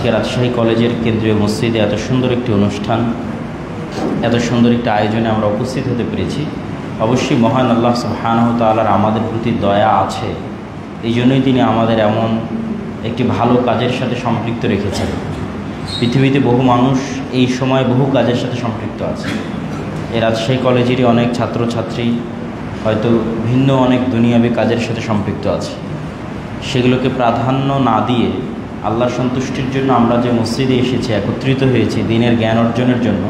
আজকে রাজশাহী কলেজের কেন্দ্রীয় মসজিদে এত সুন্দর একটি অনুষ্ঠান, এত সুন্দর একটি আয়োজনে আমরা উপস্থিত হতে পেরেছি। অবশ্যই মহান আল্লাহ সুবহানাহু ওয়া তাআলার আমাদের প্রতি দয়া আছে, এই জন্যই তিনি আমাদের এমন একটি ভালো কাজের সাথে সম্পৃক্ত রেখেছেন। পৃথিবীতে বহু মানুষ এই সময় বহু কাজের সাথে সম্পৃক্ত আছে। এই রাজশাহী কলেজেরই অনেক ছাত্রছাত্রী হয়তো ভিন্ন অনেক দুনিয়াবী কাজের সাথে সম্পৃক্ত আছে। সেগুলোকে প্রাধান্য না দিয়ে আল্লাহর সন্তুষ্টির জন্য আমরা যে মসজিদে এসেছি, একত্রিত হয়েছি দ্বীনের জ্ঞান অর্জনের জন্য,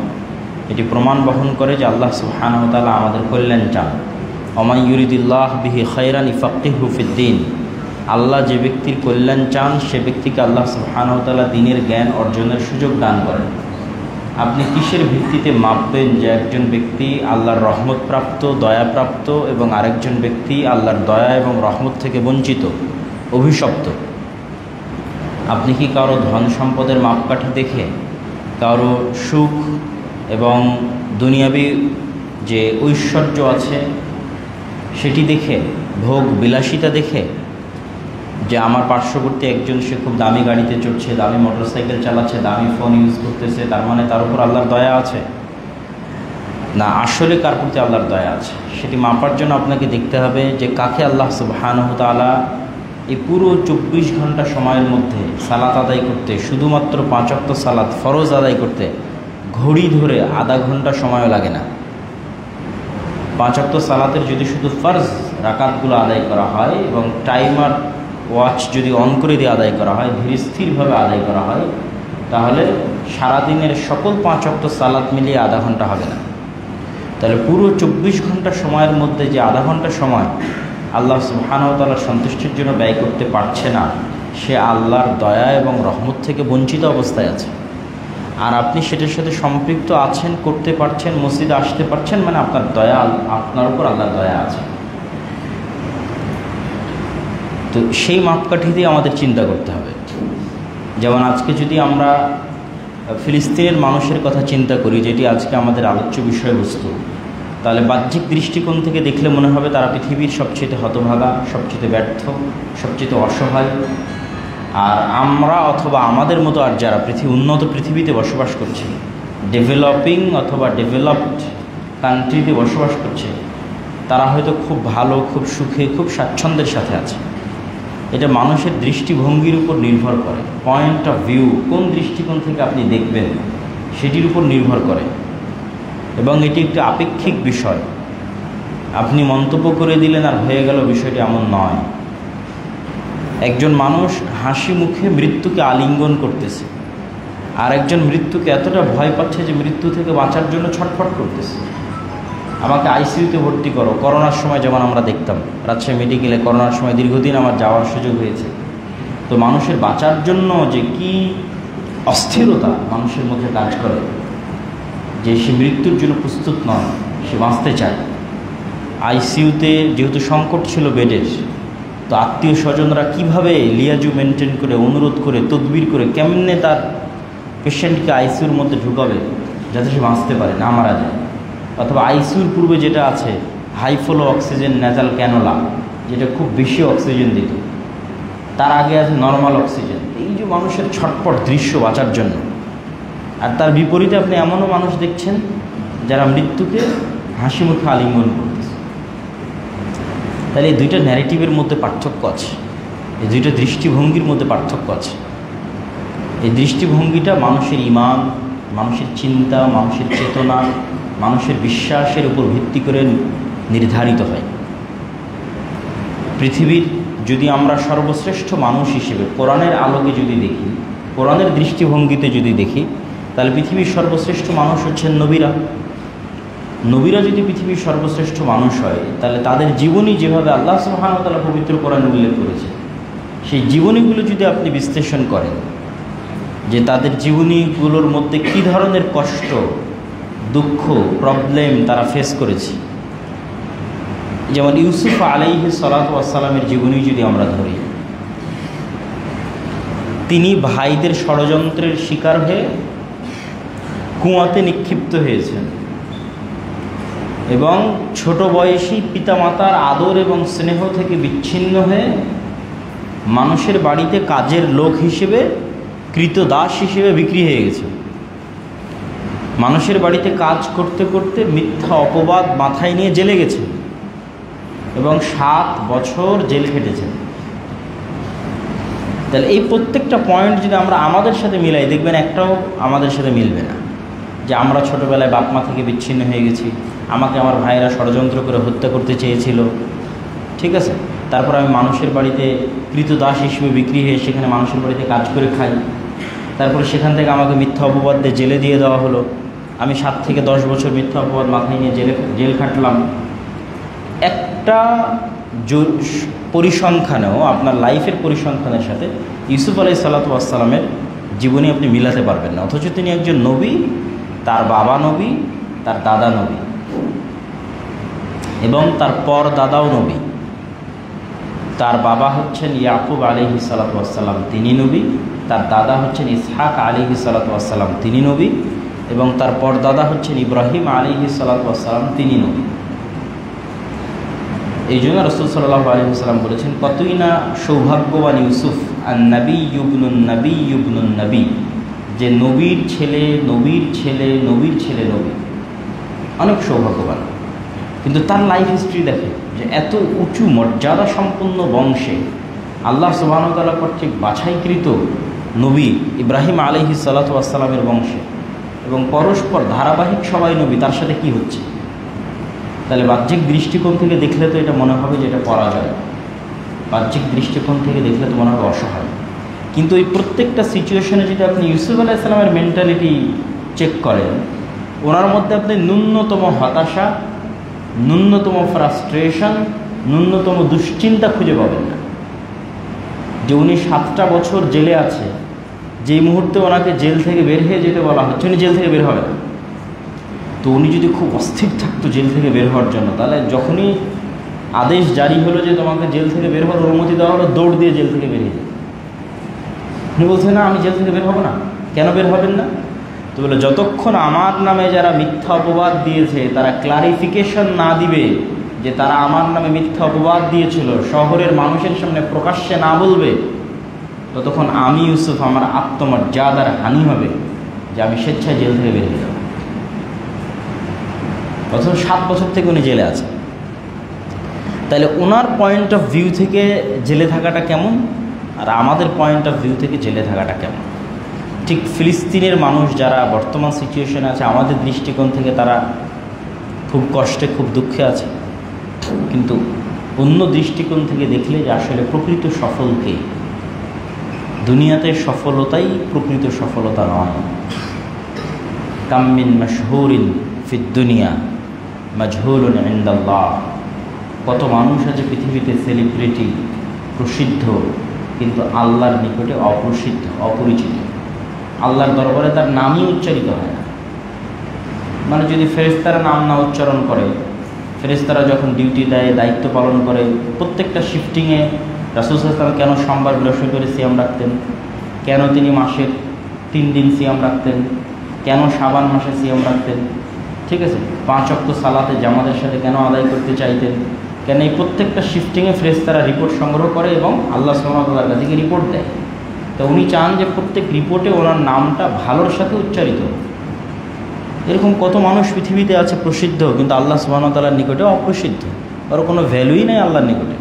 এটি প্রমাণ বহন করে যে আল্লাহ সুবহানাহু ওয়া তাআলা আমাদের কল্যাণ চান। ওমা ইউরিদিল্লাহু বিহি খায়রান ইফাক্কিহু ফিদ্দীন। আল্লাহ যে ব্যক্তির কল্যাণ চান সে ব্যক্তিকে আল্লাহ সুবহানাহু ওয়া তাআলা দ্বীনের জ্ঞান অর্জনের সুযোগ দান করেন। আপনি কিসের ভিত্তিতে মাপবেন যে একজন ব্যক্তি আল্লাহর রহমতপ্রাপ্ত, দয়াপ্রাপ্ত এবং আরেকজন ব্যক্তি আল্লাহর দয়া এবং রহমত থেকে বঞ্চিত, অভিশপ্ত? আপনি কি কারো ধন সম্পদের মাপকাঠি দেখে, কারো সুখ এবং দুনিয়াবী যে ঐশ্বর্য আছে সেটি দেখে, ভোগ বিলাসিতা দেখে, যে আমার পার্শ্ববর্তী একজন সে খুব দামি গাড়িতে চড়ছে, দামি মোটরসাইকেল চালাচ্ছে, দামি ফোন ইউজ করতেছে, তার মানে তার উপর আল্লাহর দয়া আছে? না, আসলে কার প্রতি আল্লাহর দয়া আছে সেটি মাপার জন্য আপনাকে দেখতে হবে যে কাকে আল্লাহ সুবহানাহু ওয়া তাআলা এই পুরো 24 ঘন্টা সময়ের মধ্যে সালাত আদায় করতে, শুধুমাত্র 5 ওয়াক্ত সালাত ফরজ আদায় করতে ঘড়ি ধরে আধা ঘন্টা সময়ও লাগে না। 5 ওয়াক্ত সালাতের যদি শুধু ফরজ রাকাতগুলো আদায় করা হয় এবং টাইমার ওয়াচ যদি অন করে দিয়ে আদায় করা হয়, ধীরে স্থিরভাবে আদায় করা হয়, তাহলে সারাদিনের সকল 5 ওয়াক্ত সালাত মিলিয়ে আধা ঘন্টা হবে না। তাহলে পুরো 24 ঘন্টা সময়ের মধ্যে যে আধা ঘন্টা সময় আল্লাহ সুবহানাহু ওয়া তাআলার সন্তুষ্টির জন্য ব্যয় করতে পারছে না, সে আল্লাহর দয়া এবং রহমত থেকে বঞ্চিত অবস্থায় আছে। আর আপনি সেটার সাথে সম্পৃক্ত আছেন, করতে পারছেন, মসজিদে আসতে পারছেন, মানে আপনার দয়া, আপনার উপর আল্লাহর দয়া আছে। তো সেই মাপকাঠি দিয়ে আমাদের চিন্তা করতে হবে। যেমন আজকে যদি আমরা ফিলিস্তিনের মানুষের কথা চিন্তা করি, যেটি আজকে আমাদের আলোচ্য বিষয়বস্তু, তাহলে বাহ্যিক দৃষ্টিকোণ থেকে দেখলে মনে হবে তারা পৃথিবীর সবচেয়ে হতভাগা, সবচেয়ে ব্যর্থ, সবচেয়ে অসহায়। আর আমরা অথবা আমাদের মতো আর যারা উন্নত পৃথিবীতে বসবাস করছে, ডেভেলপিং অথবা ডেভেলপড কান্ট্রিতে বসবাস করছে, তারা হয়তো খুব ভালো, খুব সুখে, খুব স্বাচ্ছন্দ্যের সাথে আছে। এটা মানুষের দৃষ্টিভঙ্গির উপর নির্ভর করে। পয়েন্ট অফ ভিউ, কোন দৃষ্টিকোণ থেকে আপনি দেখবেন সেটির উপর নির্ভর করে, এবং এটি একটি আপেক্ষিক বিষয়। আপনি মন্তব্য করে দিলেন আর হয়ে গেল, বিষয়টি এমন নয়। একজন মানুষ হাসি মুখে মৃত্যুকে আলিঙ্গন করতেছে, আর একজন মৃত্যুকে এতটা ভয় পাচ্ছে যে মৃত্যু থেকে বাঁচার জন্য ছটফট করতেছে। আমাকে আইসিইউতে ভর্তি করো। করোনার সময় যেমন আমরা দেখতাম, রাজশাহী মেডিকেলে করোনার সময় দীর্ঘদিন আমার যাওয়ার সুযোগ হয়েছে। তো মানুষের বাঁচার জন্য যে কি অস্থিরতা মানুষের মধ্যে কাজ করে, যে সে মৃত্যুর জন্য প্রস্তুত নয়, সে বাঁচতে চায়। আইসিইউতে যেহেতু সংকট ছিল বেডের, তো আত্মীয় স্বজনরা কীভাবে লিয়াজু মেনটেন করে, অনুরোধ করে, তদবির করে কেমনে তার পেশেন্টকে আইসিইউর মধ্যে ঢুকাবে যাতে সে বাঁচতে পারে, না মারা যায়। অথবা আইসিইউর পূর্বে যেটা আছে high flow oxygen nasal cannula, যেটা খুব বেশি অক্সিজেন দিত, তার আগে আছে নর্মাল অক্সিজেন। এই যে মানুষের ছটপট দৃশ্য বাঁচার জন্য। আর তার বিপরীতে আপনি এমনও মানুষ দেখছেন যারা মৃত্যুকে হাসি মুখে আলিঙ্গন করতেছে। তাহলে এই দুইটা ন্যারেটিভের মধ্যে পার্থক্য আছে, এই দুইটা দৃষ্টিভঙ্গির মধ্যে পার্থক্য আছে। এই দৃষ্টিভঙ্গিটা মানুষের ঈমান, মানুষের চিন্তা, মানুষের চেতনা, মানুষের বিশ্বাসের উপর ভিত্তি করে নির্ধারিত হয়। পৃথিবীর যদি আমরা সর্বশ্রেষ্ঠ মানুষ হিসেবে কোরআনের আলোকে যদি দেখি, কোরআনের দৃষ্টিভঙ্গিতে যদি দেখি, তাহলে পৃথিবীর সর্বশ্রেষ্ঠ মানুষ হচ্ছেন নবীরা। নবীরা যদি পৃথিবীর সর্বশ্রেষ্ঠ মানুষ হয়, তাহলে তাদের জীবনী যেভাবে আল্লাহ সুবহানাহু ওয়া তাআলা পবিত্র কোরআনে উল্লেখ করেছে, সেই জীবনীগুলো যদি আপনি বিশ্লেষণ করেন যে তাদের জীবনীগুলোর মধ্যে কী ধরনের কষ্ট, দুঃখ, প্রবলেম তারা ফেস করেছে। যেমন ইউসুফ আলাইহিস সালাতু ওয়াস সালামের জীবনী যদি আমরা ধরি, তিনি ভাইদের ষড়যন্ত্রের শিকার হয়ে কুয়াতে নিক্ষিপ্ত হয়েছেন এবং ছোট বয়সী পিতামাতার আদর এবং স্নেহ থেকে বিচ্ছিন্ন হয়ে মানুষের বাড়িতে কাজের লোক হিসেবে কৃতদাস হিসেবে বিক্রি হয়ে গেছে। মানুষের বাড়িতে কাজ করতে করতে মিথ্যা অপবাদ মাথায় নিয়ে জেলে গেছে এবং 7 বছর জেল খেটেছে। তাহলে এই প্রত্যেকটা পয়েন্ট যদি আমরা আমাদের সাথে মিলাই, দেখবেন একটাও আমাদের সাথে মিলবে না। যে আমরা ছোটোবেলায় বাপ মা থেকে বিচ্ছিন্ন হয়ে গেছি, আমাকে আমার ভাইয়েরা ষড়যন্ত্র করে হত্যা করতে চেয়েছিল, ঠিক আছে, তারপর আমি মানুষের বাড়িতে কৃতদাস হিসেবে বিক্রি হয়ে সেখানে মানুষের বাড়িতে কাজ করে খাই, তারপরে সেখান থেকে আমাকে মিথ্যা অপবাদ দিয়ে জেলে দিয়ে দেওয়া হলো, আমি 7 থেকে 10 বছর মিথ্যা অপবাদ মাথায় নিয়ে জেল খাটলাম। একটা পরিসংখ্যানেও আপনার লাইফের পরিসংখ্যানের সাথে ইউসুফ আলাইহিসসালাতু ওয়াসসালামের জীবনী আপনি মিলাতে পারবেন না, অথচ তিনি একজন নবী, তার বাবা নবী, তার দাদা নবী এবং তার পর দাদাও নবী। তার বাবা হচ্ছেন ইয়াকুব আলাইহিসসালাতু ওয়াসসালাম, তিনি নবী, তার দাদা হচ্ছেন ইসহাক আলাইহিসসালাতু ওয়াসসালাম, তিনি নবী, এবং তার পর দাদা হচ্ছেন ইব্রাহিম আলাইহিসসালাতু ওয়াসসালাম, তিনি নবী। এই জন্য রাসূল সাল্লাল্লাহু আলাইহি ওয়াসাল্লাম বলেছেন, কতই না সৌভাগ্যবান ইউসুফ আন-নবী ইবনুন নবী ইবনুন নবী, যে নবীর ছেলে নবীর ছেলে নবীর ছেলে নবী, অনেক সৌভাগ্যবান। কিন্তু তার লাইফ হিস্ট্রি দেখে যে এত উঁচু মর্যাদা সম্পন্ন বংশে আল্লাহ সুবহানাহু ওয়া তাআলা কর্তৃক বাছাইকৃত নবী ইব্রাহিম আলাইহিসসালাতু ওয়াসসালামের বংশে এবং পরস্পর ধারাবাহিক সবাই নবী, তার সাথে কি হচ্ছে? তাহলে বাহ্যিক দৃষ্টিকোণ থেকে দেখলে তো এটা মনে হবে যে এটা পরাজয়, বাহ্যিক দৃষ্টিকোণ থেকে দেখলে তো মনে হবে অসহায়। কিন্তু এই প্রত্যেকটা সিচুয়েশনে যদি আপনি ইউসুফ আলাইহিস সালামের মেন্টালিটি চেক করেন, ওনার মধ্যে আপনি ন্যূনতম হতাশা, ন্যূনতম ফ্রাস্ট্রেশন, ন্যূনতম দুশ্চিন্তা খুঁজে পাবেন না। যে উনি 7টা বছর জেলে আছে, যেই মুহূর্তে ওনাকে জেল থেকে বের হয়ে যেতে বলা হচ্ছে, উনি জেল থেকে বের হবে না। তো উনি যদি খুব অস্থির থাকতো জেল থেকে বের হওয়ার জন্য, তাহলে যখনই আদেশ জারি হলো যে তোমাকে জেল থেকে বের হওয়ার অনুমতি দেওয়া হলো, দৌড় দিয়ে জেল থেকে বেরিয়ে যেত। উনি বলছেন না, আমি জেল থেকে বের হব না। কেন বের হবেন না? তো বলে, যতক্ষণ আমার নামে যারা মিথ্যা অপবাদ দিয়েছে তারা ক্লারিফিকেশন না দিবে যে তারা আমার নামে মিথ্যা অপবাদ দিয়েছিল, শহরের মানুষের সামনে প্রকাশ্যে না বলবে, ততক্ষণ আমি ইউসুফ, আমার আত্মমর্যাদার হানি হবে যে আমি স্বেচ্ছায় জেল থেকে বেরিয়ে যাব। অথচ 7 বছর থেকে উনি জেলে আছে। তাহলে ওনার পয়েন্ট অফ ভিউ থেকে জেলে থাকাটা কেমন, আর আমাদের পয়েন্ট অফ ভিউ থেকে জেলে থাকাটা কেমন? ঠিক ফিলিস্তিনের মানুষ যারা বর্তমান সিচুয়েশনে আছে, আমাদের দৃষ্টিকোণ থেকে তারা খুব কষ্টে, খুব দুঃখে আছে, কিন্তু অন্য দৃষ্টিকোণ থেকে দেখলে যে আসলে প্রকৃত সফলকে, দুনিয়াতে সফলতাই প্রকৃত সফলতা নয়। কাম মিন মাশহুরিন ফিদ দুনিয়া মাজহুলুন ইনদাল্লাহ, কত মানুষ আছে পৃথিবীতে সেলিব্রিটি, প্রসিদ্ধ, কিন্তু আল্লাহর নিকটে অপ্রসিদ্ধ, অপরিচিত। আল্লাহর দরবারে তার নামই উচ্চারিত হয় না। মানে যদি ফেরেশতারা নাম না উচ্চারণ করে, ফেরেশতারা যখন ডিউটি দেয়, দায়িত্ব পালন করে, প্রত্যেকটা শিফটিংয়ে রাসূল সাল্লাল্লাহু আলাইহি ওয়াসাল্লাম কেন সোমবার বৃহস্পতিবার সিয়াম রাখতেন, কেন তিনি মাসের 3 দিন সিয়াম রাখতেন, কেন শাবান মাসে সিয়াম রাখতেন, ঠিক আছে, 5 ওয়াক্ত সালাতে জামাতের সাথে কেন আদায় করতে চাইতেন, কেন এই প্রত্যেকটা শিফটিংয়ে ফেরেশতারা রিপোর্ট সংগ্রহ করে এবং আল্লাহ সুবহানাহু ওয়া তাআলার কাছে রিপোর্ট দেয়। তো উনি চান যে প্রত্যেক রিপোর্টে ওনার নামটা ভালোর সাথে উচ্চারিত। এরকম কত মানুষ পৃথিবীতে আছে প্রসিদ্ধ, কিন্তু আল্লাহ সুবহানাহু ওয়া তাআলার নিকটে অপ্রসিদ্ধ, ওর কোনো ভ্যালুই নেই আল্লাহর নিকটে।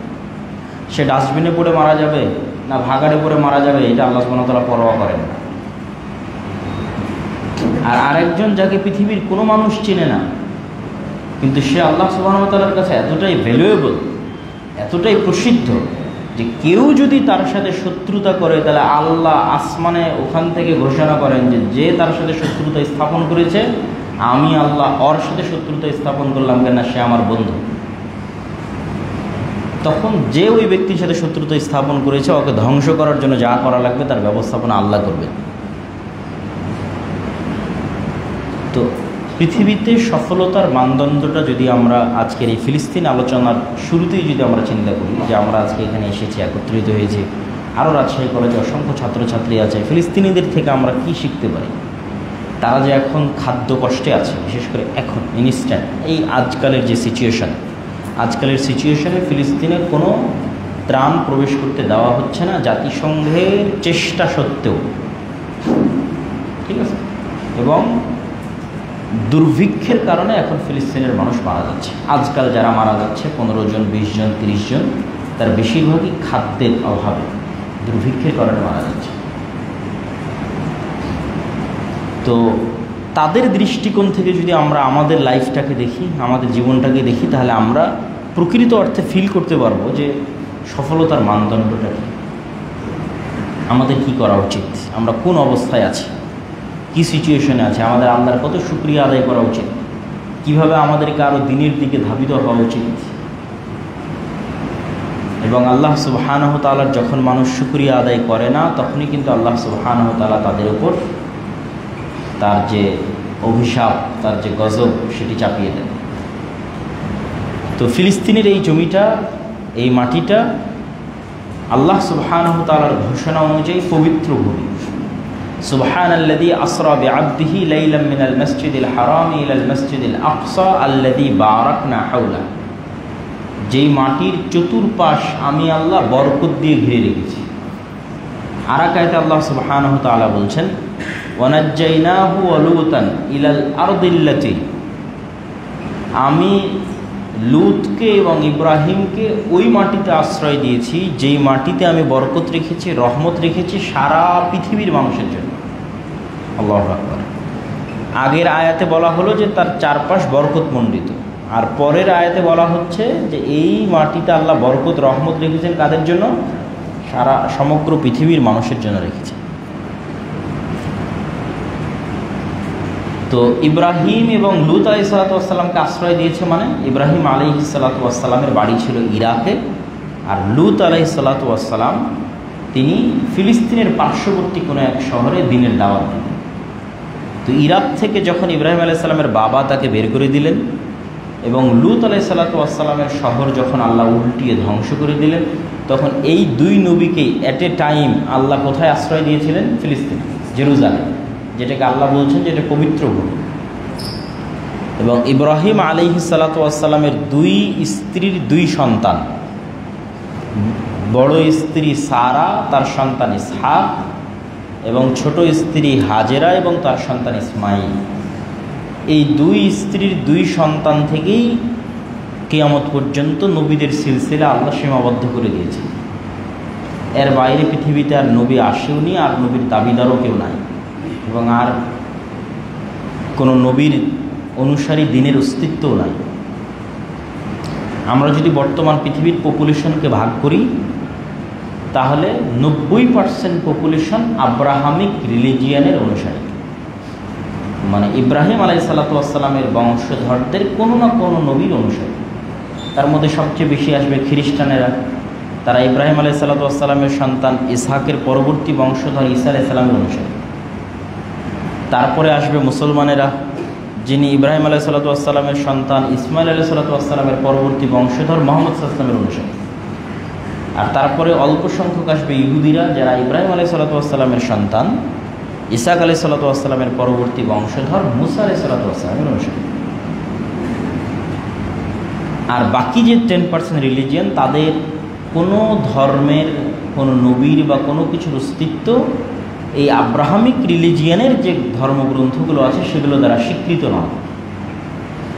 সে ডাস্টবিনে পড়ে মারা যাবে না ভাগাড়ে পড়ে মারা যাবে, এটা আল্লাহ সুবহানাহু ওয়া তাআলা পরোয়া করেন না। আর আরেকজন যাকে পৃথিবীর কোনো মানুষ চিনে না, কিন্তু সে আল্লাহ সুবহানাহু ওয়া তাআলার কাছে এতটাই ভ্যালুয়েবল, এতটাই প্রসিদ্ধ যে কেউ যদি তার সাথে শত্রুতা করে, তাহলে আল্লাহ আসমানে ওখান থেকে ঘোষণা করেন যে যে তার সাথে শত্রুতা স্থাপন করেছে, আমি আল্লাহ ওর সাথে শত্রুতা স্থাপন করলাম কেন, সে আমার বন্ধু। তখন যে ওই ব্যক্তির সাথে শত্রুতা স্থাপন করেছে, ওকে ধ্বংস করার জন্য যা করা লাগবে তার ব্যবস্থাপনা আল্লাহ করবে। তো পৃথিবীতে সফলতার মানদণ্ডটা যদি আমরা আজকের এই ফিলিস্তিন আলোচনার শুরুতেই যদি আমরা চিন্তা করি যে আমরা আজকে এখানে এসেছি, একত্রিত হয়েছি, আরও রাজশাহী কলেজে অসংখ্য ছাত্রছাত্রী আছে, ফিলিস্তিনিদের থেকে আমরা কি শিখতে পারি? তারা যে এখন খাদ্য কষ্টে আছে, বিশেষ করে এখন ইনস্ট্যান্ট এই আজকালের যে সিচুয়েশান, আজকালের সিচুয়েশানে ফিলিস্তিনে কোনো ত্রাণ প্রবেশ করতে দেওয়া হচ্ছে না, জাতিসংঘের চেষ্টা সত্ত্বেও। এবং দুর্ভিক্ষের কারণে এখন ফিলিস্তিনের মানুষ মারা যাচ্ছে। আজকাল যারা মারা যাচ্ছে 15 জন, 20 জন, 30 জন, তার বেশিরভাগই খাদ্যের অভাবে, দুর্ভিক্ষের কারণে মারা যাচ্ছে। তো তাদের দৃষ্টিকোণ থেকে যদি আমরা আমাদের লাইফটাকে দেখি, আমাদের জীবনটাকে দেখি, তাহলে আমরা প্রকৃত অর্থে ফিল করতে পারবো যে সফলতার মানদণ্ডটা কী, আমাদের কি করা উচিত, আমরা কোন অবস্থায় আছি, কি সিচুয়েশনে আছে, আমাদের আল্লাহর কত শুকরিয়া আদায় করা উচিত, কিভাবে আমাদেরকে আরও দিনের দিকে ধাবিত হওয়া উচিত। এবং আল্লাহ সুবহানাহু ওয়া তাআলার যখন মানুষ শুকরিয়া আদায় করে না, তখনই কিন্তু আল্লাহ সুবহানাহু ওয়া তাআলা তাদের উপর তার যে অভিশাপ, তার যে গজব, সেটি চাপিয়ে দেন। তো ফিলিস্তিনের এই জমিটা, এই মাটিটা আল্লাহ সুবহানাহু ওয়া তাআলার ঘোষণা অনুযায়ী পবিত্র ভূমি। সুবহানাল্লাযী আসরা বিআবদিহি লাইলাম মিনাল মাসজিদিল হারামি ইলাল মাসজিদিল আকসা আল্লাযী বারাকনা হাওলা। যেই মাটির চতুর্পাশ আমি আল্লাহ বরকত দিয়ে ঘিরে রেখেছি। আর এক আয়াতে আল্লাহ সুবহানাহু ওয়া তাআলা বলছেন, ওয়ানাজ্জাইনাহু ওয়া লূতান ইলাল আরদিল্লাতী, আমি লূতকে এবং ইব্রাহিমকে ওই মাটিতে আশ্রয় দিয়েছি যেই মাটিতে আমি বরকত রেখেছি, রহমত রেখেছি সারা পৃথিবীর মানুষের জন্য। আল্লাহু আকবার। আগের আয়াতে বলা হলো যে তার চারপাশ বরকত মণ্ডিত, আর পরের আয়াতে বলা হচ্ছে যে এই মাটিতে আল্লাহ বরকত রহমত রেখেছেন কাদের জন্য? সমগ্র পৃথিবীর মানুষের জন্য রেখেছেন। তো ইব্রাহিম এবং লূত আলাইহিসসালামকে আশ্রয় দিয়েছে, মানে ইব্রাহিম আলাইহিসসালামের বাড়ি ছিল ইরাকে, আর লূত আলাইহিসসালাম তিনি ফিলিস্তিনের পার্শ্ববর্তী কোনো এক শহরে দিনের দাওয়াত দিলেন। তো ইরাক থেকে যখন ইব্রাহিম আলাইহিসসালামের বাবা তাকে বের করে দিলেন এবং লূত আলাইহিসসালামের শহর যখন আল্লাহ উল্টিয়ে ধ্বংস করে দিলেন, তখন এই দুই নবীকেই অ্যাট এ টাইম আল্লাহ কোথায় আশ্রয় দিয়েছিলেন? ফিলিস্তিন, জেরুজালেম, যেটাকে আল্লাহ বলছেন যে এটা পবিত্র ভূমি। এবং ইব্রাহিম আলাইহিসসালামের দুই স্ত্রীর দুই সন্তান, বড় স্ত্রী সারা, তার সন্তান ইসহাক, এবং ছোট স্ত্রী হাজেরা এবং তার সন্তান ইসমাইল, এই দুই স্ত্রীর দুই সন্তান থেকেই কিয়ামত পর্যন্ত নবীদের সিলসিলা আল্লাহ সীমাবদ্ধ করে দিয়েছে। এর বাইরে পৃথিবীতে আর নবী আসেওনি, আর নবীর দাবিদারও কেউ নাই, এবং আর কোনো নবীর অনুসারী দিনের অস্তিত্বও নাই। আমরা যদি বর্তমান পৃথিবীর পপুলেশনকে ভাগ করি, তাহলে 90% পপুলেশন আব্রাহামিক রিলিজিয়ানের অনুসারী, মানে ইব্রাহিম আলাইহিসসালামের বংশধরদের কোনো না কোনো নবীর অনুসারী। তার মধ্যে সবচেয়ে বেশি আসবে খ্রিস্টানেরা, তারা ইব্রাহিম আলাইহিসসালামের সন্তান ইসহাকের পরবর্তী বংশধর ঈসা আলাইহিসসালামের অনুসারী। তারপরে আসবে মুসলমানেরা, যিনি ইব্রাহিম আলাইহিসসালামের সন্তান ইসমাইল আলাইহিসসালামের পরবর্তী বংশধর মুহাম্মদ সাল্লাল্লাহু আলাইহি ওয়াসাল্লামের অনুসারী। আর তারপরে অল্প সংখ্যক আসবে ইহুদিরা, যারা ইব্রাহিম আলাইহিসসালামের সন্তান ইসহাক আলাইহিসসালামের পরবর্তী বংশধর মুসা আলাইহিসসালামের অনুসারী। আর বাকি যে 10% রিলিজিয়ান, তাদের কোনো ধর্মের, কোনো নবীর বা কোনো কিছুর অস্তিত্ব এই আব্রাহামিক রিলিজিয়ানের যে ধর্মগ্রন্থগুলো আছে সেগুলো দ্বারা স্বীকৃত নয়।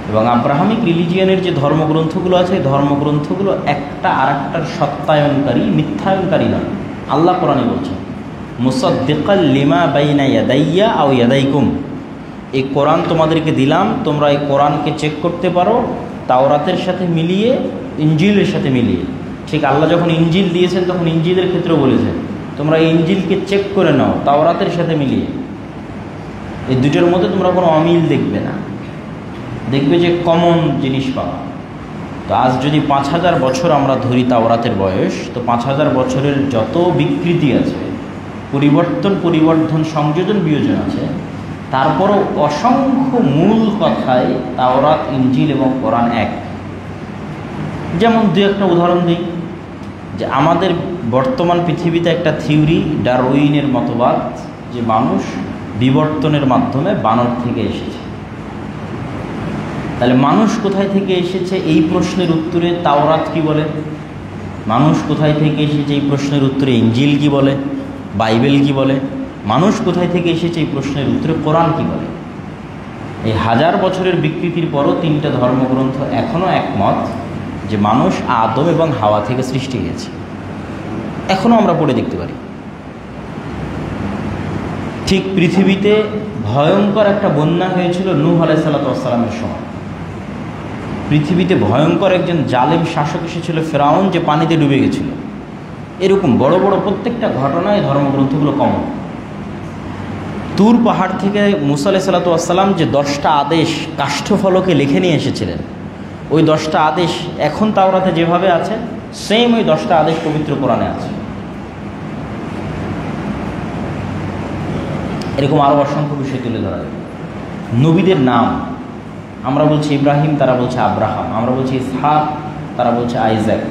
এবং আব্রাহামিক রিলিজিয়ানের যে ধর্মগ্রন্থগুলো আছে, এই ধর্মগ্রন্থগুলো একটা আরেকটার সত্যায়নকারী, মিথ্যায়নকারী নয়। আল্লাহ কোরআনে বলছেন, মুসাদ্দিকাল লিমা বাইনা ইয়াদাইয়া আও ইয়াদাইকুম, এই কোরআন তোমাদেরকে দিলাম, তোমরা এই কোরআনকে চেক করতে পারো তাওরাতের সাথে মিলিয়ে, ইনজিলের সাথে মিলিয়ে। ঠিক আল্লাহ যখন ইনজিল দিয়েছেন তখন ইনজিলের ক্ষেত্রেও বলেছেন তোমরা এই ইনজিলকে চেক করে নাও তাওরাতের সাথে মিলিয়ে। এই দুটোর মধ্যে তোমরা কোনো অমিল দেখবে না, দেখবে যে কমন জিনিস পাওয়া। তো আজ যদি 5000 বছর আমরা ধরি তাওরাতের বয়স, তো 5000 বছরের যত বিকৃতি আছে, পরিবর্তন, সংযোজন, বিয়োজন আছে, তারপরও অসংখ্য মূল কথায় তাওরাত, ইনজিল এবং কোরআন এক। যেমন দু একটা উদাহরণ দিই, যে আমাদের বর্তমান পৃথিবীতে একটা থিওরি, ডারউইনের মতবাদ, যে মানুষ বিবর্তনের মাধ্যমে বানর থেকে এসেছে। তাহলে মানুষ কোথায় থেকে এসেছে এই প্রশ্নের উত্তরে তাওরাত কি বলে, মানুষ কোথায় থেকে এসেছে এই প্রশ্নের উত্তরে ইনজিল কি বলে, বাইবেল কি বলে, মানুষ কোথায় থেকে এসেছে এই প্রশ্নের উত্তরে কোরআন কি বলে। এই 1000 বছরের বিকৃতির পরও 3টা ধর্মগ্রন্থ এখনও একমত যে মানুষ আদম এবং হাওয়া থেকে সৃষ্টি হয়েছে। এখনও আমরা পড়ে দেখতে পারি। ঠিক পৃথিবীতে ভয়ঙ্কর একটা বন্যা হয়েছিল নূহ আলাইহিস সালামের সময়। পৃথিবীতে ভয়ঙ্কর একজন জালেম শাসক এসেছিল ফেরাউন, যে পানিতে ডুবে গেছিল। এরকম বড় বড় প্রত্যেকটা ঘটনায় ধর্মগ্রন্থগুলো কমন। তুর পাহাড় থেকে মুসা আলাইহিস সালাম যে 10টা আদেশ কাষ্ঠফলকে লিখে নিয়ে এসেছিলেন, ওই 10টা আদেশ এখন তাওরাতে যেভাবে আছে সেম ওই 10টা আদেশ পবিত্র কোরআনে আছে। এরকম আরও অসংখ্য বিষয় তুলে ধরা যায়। নবীদের নাম আমরা বলছি ইব্রাহিম, তারা বলছে আব্রাহাম। আমরা বলছি ইসহাক, তারা বলছে আইজাক।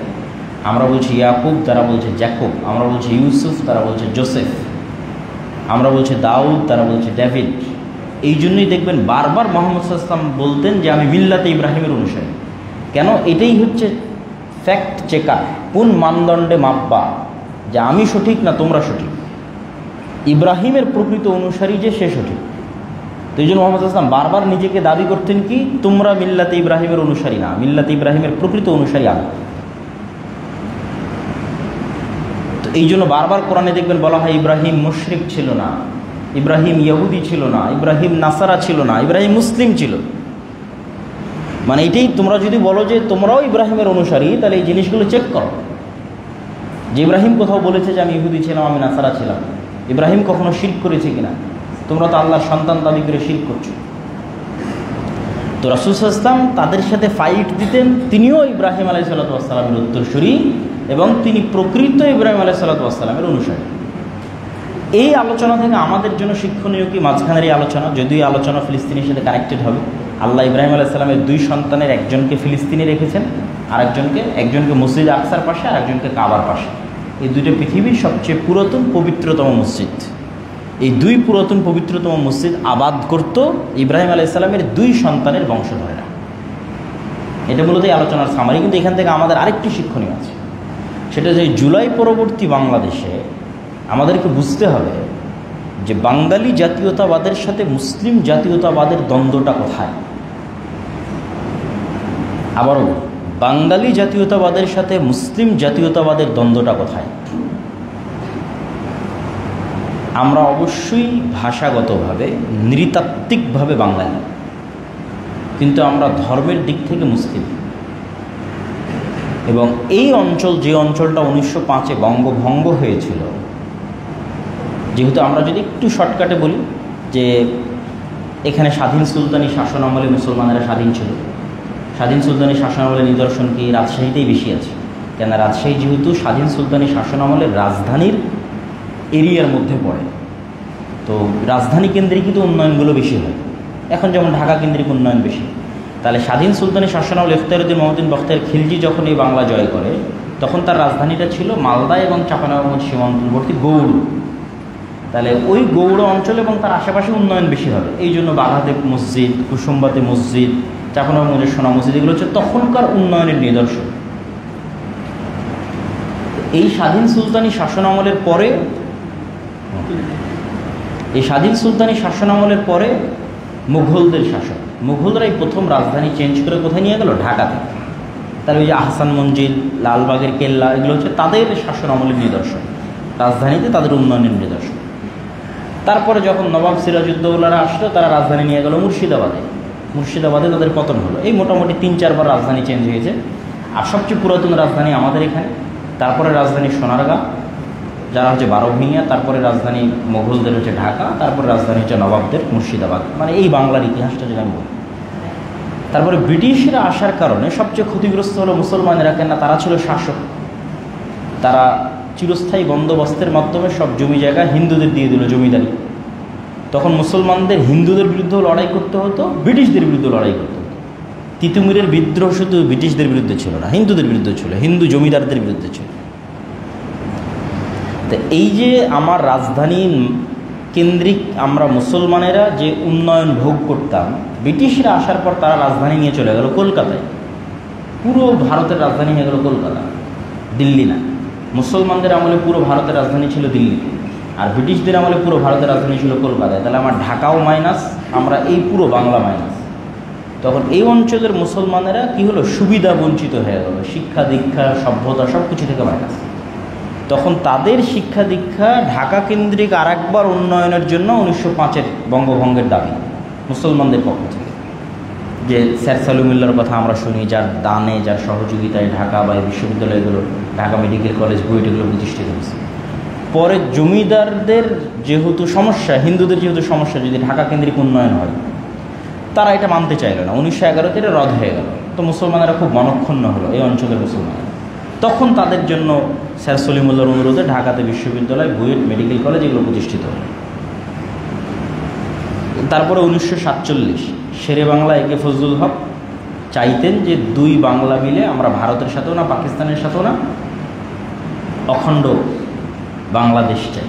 আমরা বলছি ইয়াকুব, তারা বলছে জ্যাকব। আমরা বলছি ইউসুফ, তারা বলছে জোসেফ। আমরা বলছি দাউদ, তারা বলছে ডেভিড। এই জন্যই দেখবেন বারবার মুহাম্মদ সাল্লাল্লাহু আলাইহি ওয়াসাল্লাম বলতেন যে আমি মিল্লাতে ইব্রাহিমের অনুসারী। কেন? এটাই হচ্ছে ফ্যাক্ট চেকার, কোন মানদণ্ডে মাপবা যে আমি সঠিক না তোমরা সঠিক। ইব্রাহিমের প্রকৃত অনুসারী যে সে সঠিক। তো এই জন্য মুহাম্মদ সাল্লাল্লাহু আলাইহি ওয়াসাল্লাম বারবার নিজেকে দাবি করতেন কি, তোমরা মিল্লাতে ইব্রাহিমের অনুসারী না, মিল্লাতে ইব্রাহিমের প্রকৃত অনুসারী আমি। তো এই জন্য বারবার কোরআনে দেখবেন বলা হয় ইব্রাহিম মুশরিক ছিল না, ইব্রাহিম ইহুদি ছিল না, ইব্রাহিম নাসারা ছিল না, ইব্রাহিম মুসলিম ছিল। মানে এটাই, তোমরা যদি বলো যে তোমরাও ইব্রাহিমের অনুসারী, তাহলে এই জিনিসগুলো চেক করো যে ইব্রাহিম কোথাও বলেছে যে আমি ইহুদি ছিলাম, আমি নাসারা ছিলাম। ইব্রাহিম কখনো শিরক করেছে কিনা? তোমরা তো আল্লাহর সন্তান দাবি করে শিরক করছো। তো রাসূল সাল্লাল্লাহু আলাইহি ওয়াসাল্লাম তাদের সাথে ফাইট দিতেন। তিনিও ইব্রাহিম আলাইহিস সালামের উত্তরসূরি এবং তিনি প্রকৃত ইব্রাহিম আলাইহিস সালামের অনুসারী। এই আলোচনা থেকে আমাদের জন্য শিক্ষণীয় কি মাঝখানের এই আলোচনা, যদিও এই আলোচনা ফিলিস্তিনের সাথে কানেক্টেড হবে। আল্লাহ ইব্রাহিম আলাইহিস সালামের 2 সন্তানের একজনকে ফিলিস্তিনে রেখেছেন, একজনকে মসজিদ আকসার পাশে আর একজনকে কাবার পাশে। এই দুইটা পৃথিবীর সবচেয়ে পুরাতন পবিত্রতম মসজিদ। এই 2 পুরাতন পবিত্রতম মসজিদ আবাদ করত ইব্রাহিম আলাইহিস সালামের 2 সন্তানের বংশধরেরা। এটা মূলত এই আলোচনার সামারি। কিন্তু এখান থেকে আমাদের আরেকটি শিক্ষণীয় আছে, সেটা যে জুলাই পরবর্তী বাংলাদেশে আমাদেরকে বুঝতে হবে যে বাঙালি জাতীয়তাবাদের সাথে মুসলিম জাতীয়তাবাদের দ্বন্দ্বটা কোথায়। আবারও বাঙালি জাতীয়তাবাদের সাথে মুসলিম জাতীয়তাবাদের দ্বন্দ্বটা কোথায়। আমরা অবশ্যই ভাষাগতভাবে নৃতাত্ত্বিকভাবে বাঙালি, কিন্তু আমরা ধর্মের দিক থেকে মুসলিম। এবং এই অঞ্চল, যে অঞ্চলটা 1905-এ বঙ্গভঙ্গ হয়েছিল, যেহেতু আমরা যদি একটু শর্টকাটে বলি যে এখানে স্বাধীন সুলতানি শাসন আমলে মুসলমানেরা স্বাধীন ছিল। স্বাধীন সুলতানি শাসন আমলের নিদর্শন কি রাজশাহীতেই বেশি আছে, কেন রাজশাহী যেহেতু স্বাধীন সুলতানি শাসন আমলের রাজধানীর এরিয়ার মধ্যে পড়ে, তো রাজধানী কেন্দ্রিকৃত উন্নয়নগুলো বেশি হয়। এখন যেমন ঢাকা কেন্দ্রিক উন্নয়ন বেশি। তাহলে স্বাধীন সুলতানি শাসনামল ইখতিয়ারউদ্দিন মহমুদ্দিন বখতিয়ার খিলজি যখন এই বাংলা জয় করে, তখন তার রাজধানীটা ছিল মালদা এবং চাঁপাইনবাবগঞ্জ সীমান্তবর্তী গৌড়। তাহলে ওই গৌড় অঞ্চল এবং তার আশেপাশে উন্নয়ন বেশি হবে। এই জন্য বাঘাদেব মসজিদ, কুসুম্বাতে মসজিদ, চাঁপাইনবাবগঞ্জের সোনা মসজিদ, এগুলো হচ্ছে তখনকার উন্নয়নের নিদর্শন। এই স্বাধীন সুলতানি শাসনামলের পরে মুঘলদের শাসন, মুঘলরাই প্রথম রাজধানী চেঞ্জ করে কোথায় নিয়ে গেল? ঢাকাতে। তার ওই যে আহসান মঞ্জিল, লালবাগের কেল্লা, এগুলো হচ্ছে তাদের শাসন আমলের নিদর্শন, রাজধানীতে তাদের উন্নয়নের নিদর্শন। তারপরে যখন নবাব সিরাজউদ্দৌলারা আসলো, তারা রাজধানী নিয়ে গেল মুর্শিদাবাদে তাদের পতন হলো। এই মোটামুটি 3-4 বার রাজধানী চেঞ্জ হয়েছে। আর সবচেয়ে পুরাতন রাজধানী আমাদের এখানে, তারপরে রাজধানী সোনারগাঁ, যারা হচ্ছে 12 ভূঁইয়া, তারপরে রাজধানী মোগলদের হচ্ছে ঢাকা, তারপরে রাজধানী হচ্ছে নবাবদের মুর্শিদাবাদ। মানে এই বাংলার ইতিহাসটা যদি আমি বলি। তারপরে ব্রিটিশরা আসার কারণে সবচেয়ে ক্ষতিগ্রস্ত হলো মুসলমানেরা, কেননা তারা ছিল শাসক। তারা চিরস্থায়ী বন্দোবস্তের মাধ্যমে সব জমি জায়গা হিন্দুদের দিয়ে দিল, জমিদারি। তখন মুসলমানদের হিন্দুদের বিরুদ্ধেও লড়াই করতে হতো, ব্রিটিশদের বিরুদ্ধে লড়াই করতে হতো। তিতুমিরের বিদ্রোহ শুধু ব্রিটিশদের বিরুদ্ধে ছিল না, হিন্দুদের বিরুদ্ধে ছিল, হিন্দু জমিদারদের বিরুদ্ধে ছিল। তো এই যে আমার রাজধানী কেন্দ্রিক আমরা মুসলমানেরা যে উন্নয়ন ভোগ করতাম, ব্রিটিশরা আসার পর তারা রাজধানী নিয়ে চলে গেল কলকাতায়। পুরো ভারতের রাজধানী হয়ে গেল কলকাতা, দিল্লি না। মুসলমানদের আমলে পুরো ভারতের রাজধানী ছিল দিল্লি। আর ব্রিটিশদের আমলে পুরো ভারতের রাজধানী ছিল কলকাতায়, তাহলে আমার ঢাকাও মাইনাস, আমরা এই পুরো বাংলা মাইনাস। তখন এই অঞ্চলের মুসলমানেরা কি হলো, সুবিধা বঞ্চিত হয়ে গেল, শিক্ষা দীক্ষা সভ্যতা সব কিছু থেকে মাইনাস। তখন তাদের শিক্ষা দীক্ষা ঢাকা কেন্দ্রিক আর একবার উন্নয়নের জন্য 1905-এর বঙ্গভঙ্গের দাবি মুসলমানদের পক্ষ থেকে, যে স্যার সালিমুল্লাহর কথা আমরা শুনি, যার দানে যার সহযোগিতায় ঢাকা বা বিশ্ববিদ্যালয়গুলো, ঢাকা মেডিকেল কলেজ, বুয়েট এগুলো প্রতিষ্ঠিত হয়েছে। পরে জমিদারদের যেহেতু সমস্যা, হিন্দুদের যেহেতু সমস্যা, যদি ঢাকা কেন্দ্রিক উন্নয়ন হয়, তারা এটা মানতে চাইল না। 1911-তে এটা রদ হয়ে গেল। তো মুসলমানেরা খুব মনক্ষুণ্ণ হলো, এই অঞ্চলের মুসলমানেরা। তখন তাদের জন্য স্যার সলিমুল্লাহর অনুরোধে ঢাকাতে বিশ্ববিদ্যালয়, বুয়েট মেডিকেল কলেজ এগুলো প্রতিষ্ঠিত হলো। তারপরে 1947 শেরে বাংলা একে ফজলুল হক চাইতেন যে দুই বাংলা মিলে আমরা ভারতের সাথেও না পাকিস্তানের সাথেও না অখণ্ড বাংলাদেশ চাই।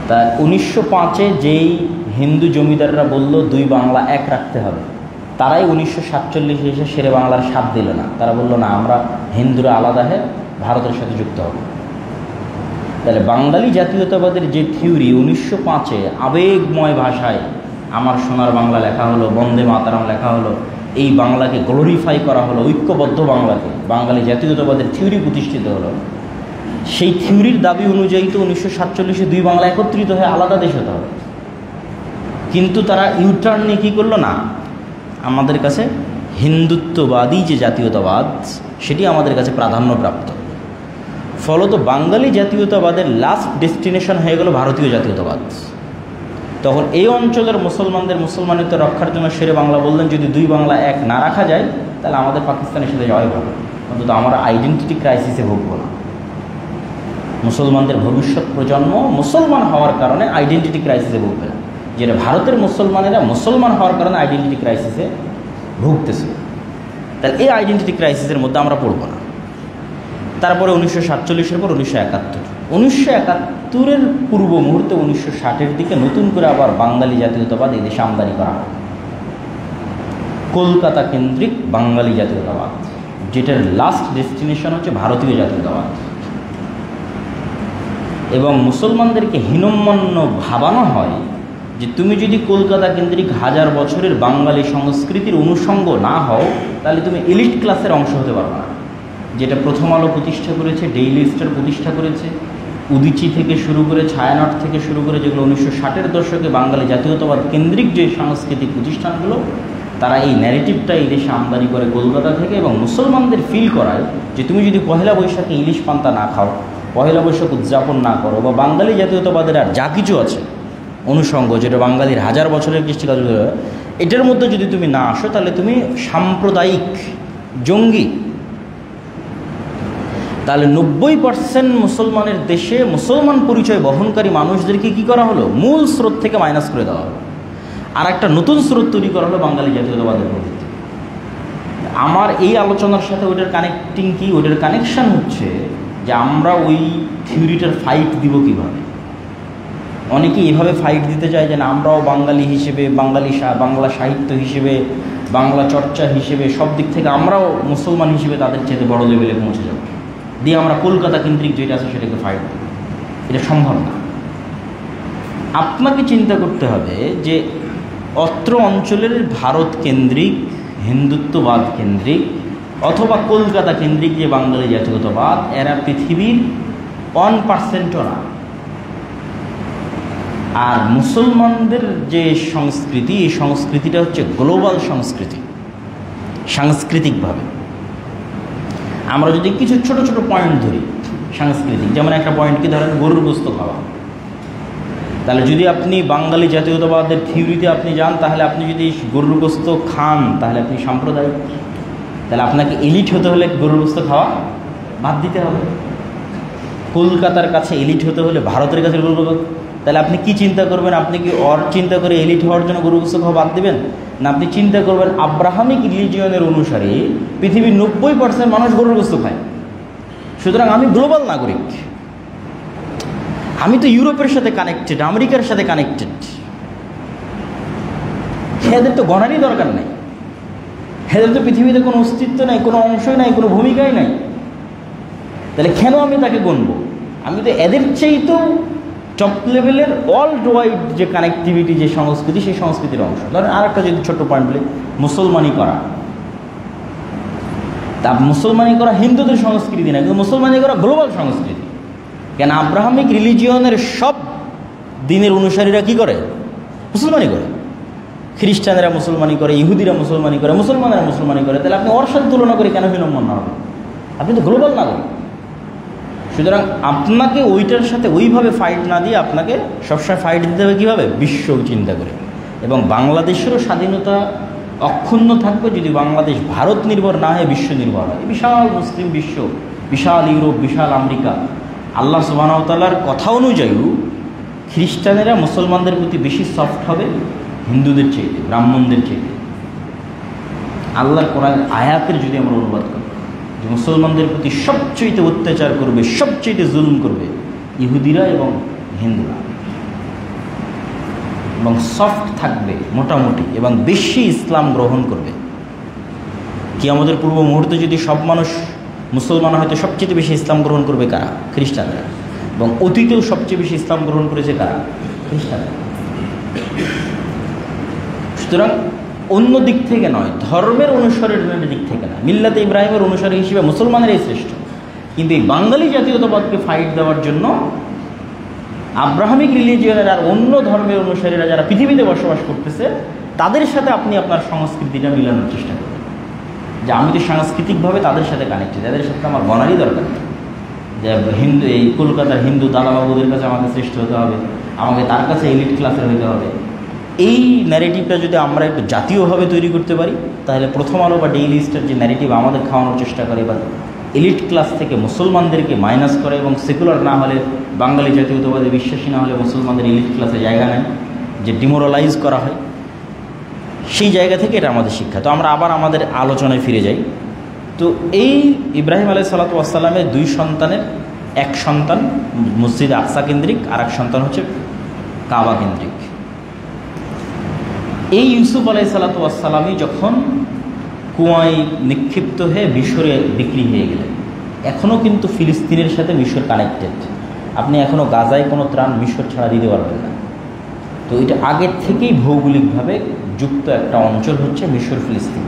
তা 1905-এ যেই হিন্দু জমিদাররা বলল দুই বাংলা এক রাখতে হবে, তারাই 1947 এসে শেরে বাংলার স্বাদ দিল না। তারা বলল না, আমরা হিন্দুরা আলাদা হয়ে ভারতের সাথে যুক্ত হব। তাহলে বাঙালি জাতীয়তাবাদের যে থিওরি 1905-এ আবেগময় ভাষায় আমার সোনার বাংলা লেখা হলো, বন্দে মাতারাম লেখা হলো, এই বাংলাকে গ্লোরিফাই করা হলো, ঐক্যবদ্ধ বাংলাকে, বাঙালি জাতীয়তাবাদের থিওরি প্রতিষ্ঠিত হলো। সেই থিওরির দাবি অনুযায়ী তো 1947-এ দুই বাংলা একত্রিত হয়ে আলাদা দেশ হতে হবে। কিন্তু তারা ইউটার্ন নিয়ে কী করলো, না, আমাদের কাছে হিন্দুত্ববাদী যে জাতীয়তাবাদ সেটি আমাদের কাছে প্রাধান্যপ্রাপ্ত। ফলত বাঙালি জাতীয়তাবাদের লাস্ট ডেস্টিনেশন হয়ে গেল ভারতীয় জাতীয়তাবাদ। তখন এই অঞ্চলের মুসলমানিত্ব রক্ষার জন্য শেরে বাংলা বললেন, যদি দুই বাংলা এক না রাখা যায় তাহলে আমাদের পাকিস্তানের সাথে যাওয়াই ভালো, অন্তত আমরা আইডেন্টিটি ক্রাইসিসে ভুগব না। মুসলমানদের ভবিষ্যৎ প্রজন্ম মুসলমান হওয়ার কারণে আইডেন্টিটি ক্রাইসিসে ভুগবে না, যেটা ভারতের মুসলমানেরা মুসলমান হওয়ার কারণে আইডেন্টিটি ক্রাইসিসে ভুগতেছে। তাহলে এই আইডেন্টিটি ক্রাইসিসের মধ্যে আমরা পড়ব না। তারপরে 1947-এর পর 1971-এর পূর্ব মুহূর্তে 1960-এর দিকে নতুন করে আবার বাঙালি জাতীয়তাবাদ এই দেশে আমদানি করা হয়, কলকাতা কেন্দ্রিক বাঙালি জাতীয়তাবাদ, যেটার লাস্ট ডেস্টিনেশন হচ্ছে ভারতীয় জাতীয়তাবাদ। এবং মুসলমানদেরকে হীনম্মন্য ভাবানো হয় যে তুমি যদি কলকাতা কেন্দ্রিক হাজার বছরের বাঙালি সংস্কৃতির অনুষঙ্গ না হও তাহলে তুমি এলিট ক্লাসের অংশ হতে পারবে না। যেটা প্রথম আলো প্রতিষ্ঠা করেছে, ডেইলি স্টার প্রতিষ্ঠা করেছে, উদিচি থেকে শুরু করে, ছায়ানট থেকে শুরু করে, যেগুলো 1960-এর দশকে বাঙালি জাতীয়তাবাদ কেন্দ্রিক যে সাংস্কৃতিক প্রতিষ্ঠানগুলো, তারা এই ন্যারেটিভটা এই দেশে আমদানি করে কলকাতা থেকে, এবং মুসলমানদের ফিল করায় যে তুমি যদি পহেলা বৈশাখে ইলিশ পান্তা না খাও, পহেলা বৈশাখ উদযাপন না করো, বা বাঙালি জাতীয়তাবাদের আর যা কিছু আছে অনুষঙ্গ, যেটা বাঙালির হাজার বছরের কৃষ্টিকাজ, এটার মধ্যে যদি তুমি না আসো তাহলে তুমি সাম্প্রদায়িক জঙ্গি। তাহলে 90% মুসলমানের দেশে মুসলমান পরিচয় বহনকারী মানুষদেরকে কী করা হলো, মূল স্রোত থেকে মাইনাস করে দেওয়া হলো, আর একটা নতুন স্রোত তৈরি করা হলো বাঙালি জাতীয়তাবাদের প্রতি। আমার এই আলোচনার সাথে ওইটার কানেক্টিং কি, ওইটার কানেকশান হচ্ছে যে আমরা ওই থিওরিটার ফাইট দিব কীভাবে। অনেকে এভাবে ফাইট দিতে চায় যে না, আমরাও বাঙালি হিসেবে, বাংলা সাহিত্য হিসেবে, বাংলা চর্চা হিসেবে, সব দিক থেকে আমরাও মুসলমান হিসেবে তাদের চেয়ে বড় লেভেলে পৌঁছে যাব, দিয়ে আমরা কলকাতা কেন্দ্রিক যেটা আছে সেটাকে ফাইট দেব। এটা সম্ভব না। আপনাকে চিন্তা করতে হবে যে অত্র অঞ্চলের ভারত কেন্দ্রিক, হিন্দুত্ববাদ কেন্দ্রিক অথবা কলকাতা কেন্দ্রিক যে বাঙালি জাতীয়তাবাদ, এরা পৃথিবীর 1%ও না। আর মুসলমানদের যে সংস্কৃতি, এই সংস্কৃতিটা হচ্ছে গ্লোবাল সংস্কৃতি। সাংস্কৃতিকভাবে আমরা যদি কিছু ছোট ছোট পয়েন্ট ধরি সাংস্কৃতিক, যেমন একটা পয়েন্ট কি ধরেন, গরুর গোস্ত খাওয়া। তাহলে যদি আপনি বাঙালি জাতীয়তাবাদের থিওরিতে আপনি যান, তাহলে আপনি যদি গরুর গোস্ত খান তাহলে আপনি সাম্প্রদায়িক। তাহলে আপনাকে এলিট হতে হলে গরুর গোস্ত খাওয়া বাদ দিতে হবে। কলকাতার কাছে এলিট হতে হলে ভারতের কাছে গরুর গোস্ত, তাহলে আপনি কি চিন্তা করবেন? আপনি কি চিন্তা করে এলিট হওয়ার জন্য গরুর গোস্ত খাওয়া বাদ দেবেন? না, আপনি চিন্তা করবেন আব্রাহামিক রিলিজিয়নের অনুসারে পৃথিবীর 90% মানুষ গরুর গোস্ত খায়, সুতরাং আমি গ্লোবাল নাগরিক, আমি তো ইউরোপের সাথে কানেক্টেড, আমেরিকার সাথে কানেক্টেড, এদের তো গণারই দরকার নেই, এদের তো পৃথিবীতে কোনো অস্তিত্ব নাই, কোনো অংশই নাই, কোনো ভূমিকাই নাই, তাহলে কেন আমি তাকে গণব? আমি তো এদের চেয়েই তো টপ লেভেলের ওয়ার্ল্ড ওয়াইড যে কানেক্টিভিটি, যে সংস্কৃতি, সেই সংস্কৃতির অংশ। ধরেন আর একটা যদি ছোট্ট পয়েন্ট বলি, মুসলমানি করা। তা মুসলমানি করা হিন্দুদের সংস্কৃতি না, কিন্তু মুসলমানি করা গ্লোবাল সংস্কৃতি। কেন আব্রাহামিক রিলিজিয়নের সব দিনের অনুসারীরা কি করে? মুসলমানি করে। খ্রিস্টানেরা মুসলমানি করে, ইহুদিরা মুসলমানি করে, মুসলমানেরা মুসলমানি করে। তাহলে আপনি ওর সাথে তুলনা করে কেন বিনম্র না হবে? আপনি তো গ্লোবাল নাগরিক। সুতরাং আপনাকে ওইটার সাথে ওইভাবে ফাইট না দিয়ে আপনাকে সবসময় ফাইট দিতে হবে কীভাবে? বিশ্ব চিন্তা করে। এবং বাংলাদেশেরও স্বাধীনতা অক্ষুণ্ণ থাকবে যদি বাংলাদেশ ভারত নির্ভর না হয়ে বিশ্ব নির্ভর হয়। বিশাল মুসলিম বিশ্ব, বিশাল ইউরোপ, বিশাল আমেরিকা। আল্লাহ সুবহানাহু ওয়া তাআলার কথা অনুযায়ী খ্রিস্টানেরা মুসলমানদের প্রতি বেশি সফট হবে হিন্দুদের চাইতে, ব্রাহ্মণদের চাইতে। আল্লাহর কোরআন আয়াতের যদি আমরা অনুবাদ করি যে মুসলমানদের প্রতি সবচেয়ে অত্যাচার করবে, সবচেয়ে জুলুম করবে ইহুদিরা এবং হিন্দুরা, এবং সফট থাকবে মোটামুটি, এবং বেশি ইসলাম গ্রহণ করবে। কিয়ামতের পূর্ব মুহূর্তে যদি সব মানুষ মুসলমান হয়তো সবচেয়ে বেশি ইসলাম গ্রহণ করবে কারা? খ্রিস্টানরা। এবং অতীতেও সবচেয়ে বেশি ইসলাম গ্রহণ করেছে কারা? খ্রিস্টানরা। সুতরাং অন্য দিক থেকে নয়, ধর্মের অনুসরণের দিক থেকে না, মিল্লাতে ইব্রাহিমের অনুসারী হিসেবে মুসলমানেরই শ্রেষ্ঠ। কিন্তু এই বাঙালি জাতীয়তাবাদকে ফাইট দেওয়ার জন্য আব্রাহামিক রিলিজিয়নের আর অন্য ধর্মের অনুসারীরা যারা পৃথিবীতে বসবাস করতেছে তাদের সাথে আপনি আপনার সংস্কৃতিটা মিলানোর চেষ্টা করবেন, যে আমি তো সাংস্কৃতিকভাবে তাদের সাথে কানেক্টেড, তাদের সাথে আমার বনারই দরকার নেই যে হিন্দু, এই কলকাতার হিন্দু দাদাবাবুদের কাছে আমাকে শ্রেষ্ঠ হতে হবে, আমাকে তার কাছে এলিট ক্লাসের হতে হবে। এই ন্যারেটিভটা যদি আমরা একটু জাতীয়ভাবে তৈরি করতে পারি, তাহলে প্রথম আলো বা ডেইলি স্টার যে ন্যারেটিভ আমাদের খাওয়ানোর চেষ্টা করে বা এলিট ক্লাস থেকে মুসলমানদেরকে মাইনাস করে এবং সেকুলার না হলে, বাঙালি জাতীয়তাবাদে বিশ্বাসী না হলে মুসলমানদের এলিট ক্লাসে জায়গা নেয়, যে ডিমোরালাইজ করা হয়, সেই জায়গা থেকে এটা আমাদের শিক্ষা। তো আমরা আবার আমাদের আলোচনায় ফিরে যাই। তো এই ইব্রাহিম আলাইহিসসালাতু ওয়াসসালামের দুই সন্তানের এক সন্তান মসজিদ আকসা কেন্দ্রিক, আর এক সন্তান হচ্ছে কাবা কেন্দ্রিক। এই ইউসুফ আলাইহিসসালাতু ওয়াসসালামই যখন কুয়ায় নিক্ষিপ্ত হয়ে মিশরে বিক্রি হয়ে গেলেন, এখনও কিন্তু ফিলিস্তিনের সাথে মিশর কানেক্টেড। আপনি এখনও গাজায় কোনো ত্রাণ মিশর ছাড়া দিতে পারবেন না। তো এটা আগের থেকেই ভৌগোলিকভাবে যুক্ত একটা অঞ্চল হচ্ছে মিশর ফিলিস্তিন।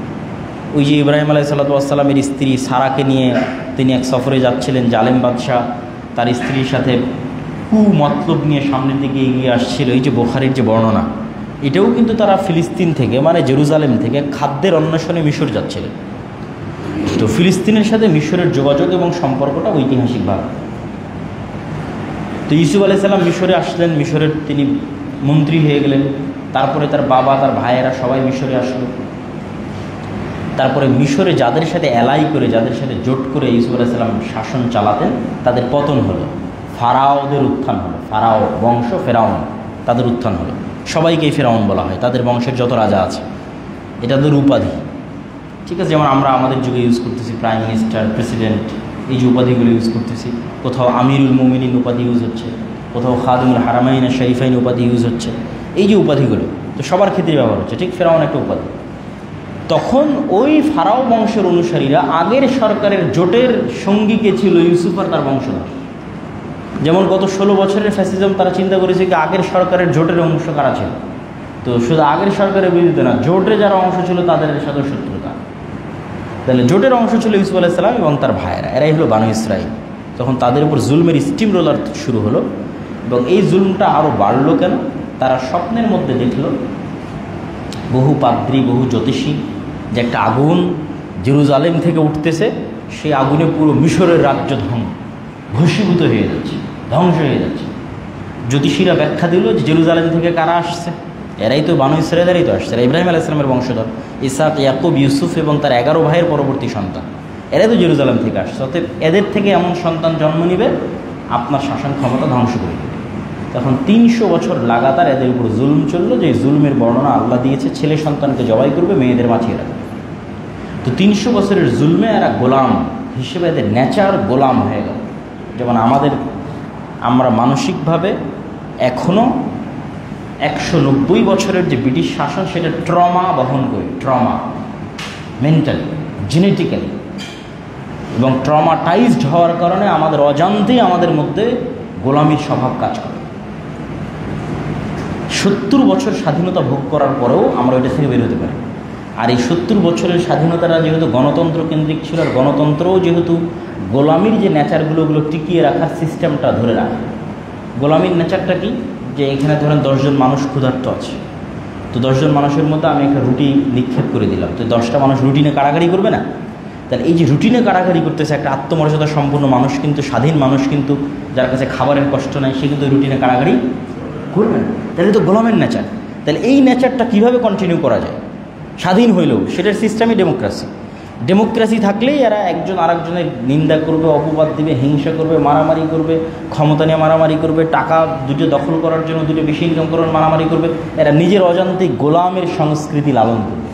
ওই যে ইব্রাহিম আলাইহিসসালাতু ওয়াসসালামের স্ত্রী সারাকে নিয়ে তিনি এক সফরে যাচ্ছিলেন, জালেম বাদশাহ তার স্ত্রীর সাথে মতলব নিয়ে সামনের দিকে এগিয়ে আসছিল, এই যে বুখারীর যে বর্ণনা, এটাও কিন্তু তারা ফিলিস্তিন থেকে, মানে জেরুজালেম থেকে খাদ্যের অন্বেষণে মিশর যাচ্ছিলেন। তো ফিলিস্তিনের সাথে মিশরের যোগাযোগ এবং সম্পর্কটা ঐতিহাসিকভাবে। তো ইউসুফ আলাইহিস সালাম মিশরে আসলেন, মিশরের তিনি মন্ত্রী হয়ে গেলেন। তারপরে তার বাবা, তার ভাইয়েরা সবাই মিশরে আসলো। তারপরে মিশরে যাদের সাথে অ্যালাই করে, যাদের সাথে জোট করে ইউসুফ আলাইহিস সালাম শাসন চালাতেন, তাদের পতন হলো, ফারাওদের উত্থান হলো। ফারাও বংশ, ফেরাউন, তাদের উত্থান হলো। সবাইকেই ফেরাউন বলা হয়, তাদের বংশের যত রাজা আছে, এটা তাদের উপাধি। ঠিক আছে, যেমন আমরা আমাদের যুগে ইউজ করতেছি প্রাইম মিনিস্টার, প্রেসিডেন্ট, এই যে উপাধিগুলো ইউজ করতেছি। কোথাও আমিরুল মুমিনিন উপাধি ইউজ হচ্ছে, কোথাও খাদিমুল হারামাইন আর শরীফাইন উপাধি ইউজ হচ্ছে। এই যে উপাধিগুলো তো সবার ক্ষেত্রে ব্যবহার হচ্ছে। ঠিক ফেরাউন একটা উপাধি। তখন ওই ফারাও বংশের অনুসারীরা আগের সরকারের জোটের সঙ্গী কে ছিল? ইউসুফ আর তার বংশধর। যেমন গত 16 বছরের ফ্যাসিজম, তারা চিন্তা করেছে কি আগের সরকারের জোটের অংশ কারা ছিল। তো শুধু আগের সরকারের বিরুদ্ধে না, জোটের যারা অংশ ছিল তাদের সাথে শত্রুতা। তাহলে জোটের অংশ ছিল ইউসুফ আলাইহিস সালাম এবং তার ভাইয়েরা, এরাই হলো বানু ইসরাইল। তখন তাদের উপর জুলমের স্টিম রোলার শুরু হলো, এবং এই জুলমটা আরও বাড়লো কেন? তারা স্বপ্নের মধ্যে দেখলো বহু পাদ্রী, বহু জ্যোতিষী, যে একটা আগুন জেরুজালেম থেকে উঠতেছে, সেই আগুনে পুরো মিশরের রাজ্য ভস্মীভূত হয়ে যাচ্ছে, ধ্বংস হয়ে যাচ্ছে। জ্যোতিষীরা ব্যাখ্যা দিল যে জেরুজালেম থেকে কারা আসছে? এরাই তো বানু ইসরাইলেরই তো আসছে, এরা ইব্রাহিম আলাইহিস সালামের বংশধর, ইসহাক, ইয়াকুব, ইউসুফ এবং তার 11 ভাইয়ের পরবর্তী সন্তান। এরাই তো জেরুজালেম থেকে আসছে। অতএব এদের থেকে এমন সন্তান জন্ম নিবে আপনার শাসন ক্ষমতা ধ্বংস করে দেবে। তখন 300 বছর লাগাতার এদের উপর জুলম চললো, যে জুলমের বর্ণনা আল্লাহ দিয়েছে, ছেলে সন্তানকে জবাই করবে, মেয়েদের মাছিয়ে রাখবে। তো 300 বছরের জুলমে এরা গোলাম হিসেবে, এদের নেচার গোলাম হয়ে গেল। যেমন আমরা মানসিকভাবে এখনও 190 বছরের যে ব্রিটিশ শাসন, সেটা ট্রমা বহন করি, ট্রমা মেন্টালি, জেনেটিক্যালি, এবং ট্রমাটাইজড হওয়ার কারণে আমাদের অজান্তেই আমাদের মধ্যে গোলামির স্বভাব কাজ করে। 70 বছর স্বাধীনতা ভোগ করার পরেও আমরা ওইটা থেকে বের হতে পারি। আর এই 70 বছরের স্বাধীনতাটা যেহেতু গণতন্ত্র কেন্দ্রিক ছিল, আর গণতন্ত্রও যেহেতু গোলামির যে নেচারগুলো ওগুলো টিকিয়ে রাখার সিস্টেমটা ধরে রাখে। গোলামির নেচারটা কি, যে এখানে ধরেন 10 জন মানুষ ক্ষুধার্ত আছে, তো 10 জন মানুষের মধ্যে আমি একটা রুটি নিক্ষেপ করে দিলাম, তো 10টা মানুষ রুটিনে কাড়াকাড়ি করবে না? তাহলে এই যে রুটিনে কাড়াকাড়ি করতেছে একটা আত্মমর্যাদা সম্পূর্ণ মানুষ, কিন্তু স্বাধীন মানুষ কিন্তু যার কাছে খাবারের কষ্ট নাই, সে কিন্তু রুটিনে কাড়াকাড়ি করবে না। তাহলে তো গোলামের নেচার। তাহলে এই নেচারটা কীভাবে কন্টিনিউ করা যায় স্বাধীন হইলেও? সেটার সিস্টেমই ডেমোক্রেসি। ডেমোক্রেসি থাকলেই এরা একজন আরেকজনের নিন্দা করবে, অপবাদ দিবে, হিংসা করবে, মারামারি করবে, ক্ষমতা নিয়ে মারামারি করবে, টাকা দুটো দখল করার জন্য দুটো বেশি ইনকাম করার মারামারি করবে। এরা নিজের অজান্তে গোলামের সংস্কৃতি লালন করবে,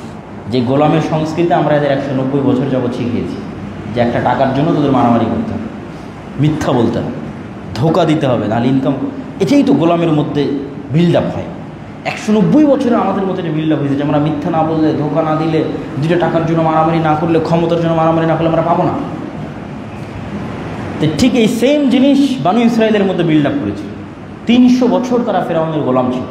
যে গোলামের সংস্কৃতি আমরা এদের 190 বছর যাবৎ শিখিয়েছি, যে একটা টাকার জন্য তোদের মারামারি করতে হবে, মিথ্যা বলতে হবে, ধোকা দিতে হবে, নাহলে ইনকাম। এটাই তো গোলামের মধ্যে বিল্ড আপ হয়। 190 বছরে আমাদের মধ্যে এটা বিল্ড আপ হয়েছে যে আমরা মিথ্যা না বললে, ধোকা না দিলে, দুটো টাকার জন্য মারামারি না করলে, ক্ষমতার জন্য মারামারি না করলে আমরা পাবো না। তো ঠিক এই সেম জিনিস বানু ইসরায়েলের মধ্যে বিল্ড আপ করেছিল। 300 বছর তারা ফেরাউনের গোলাম ছিল।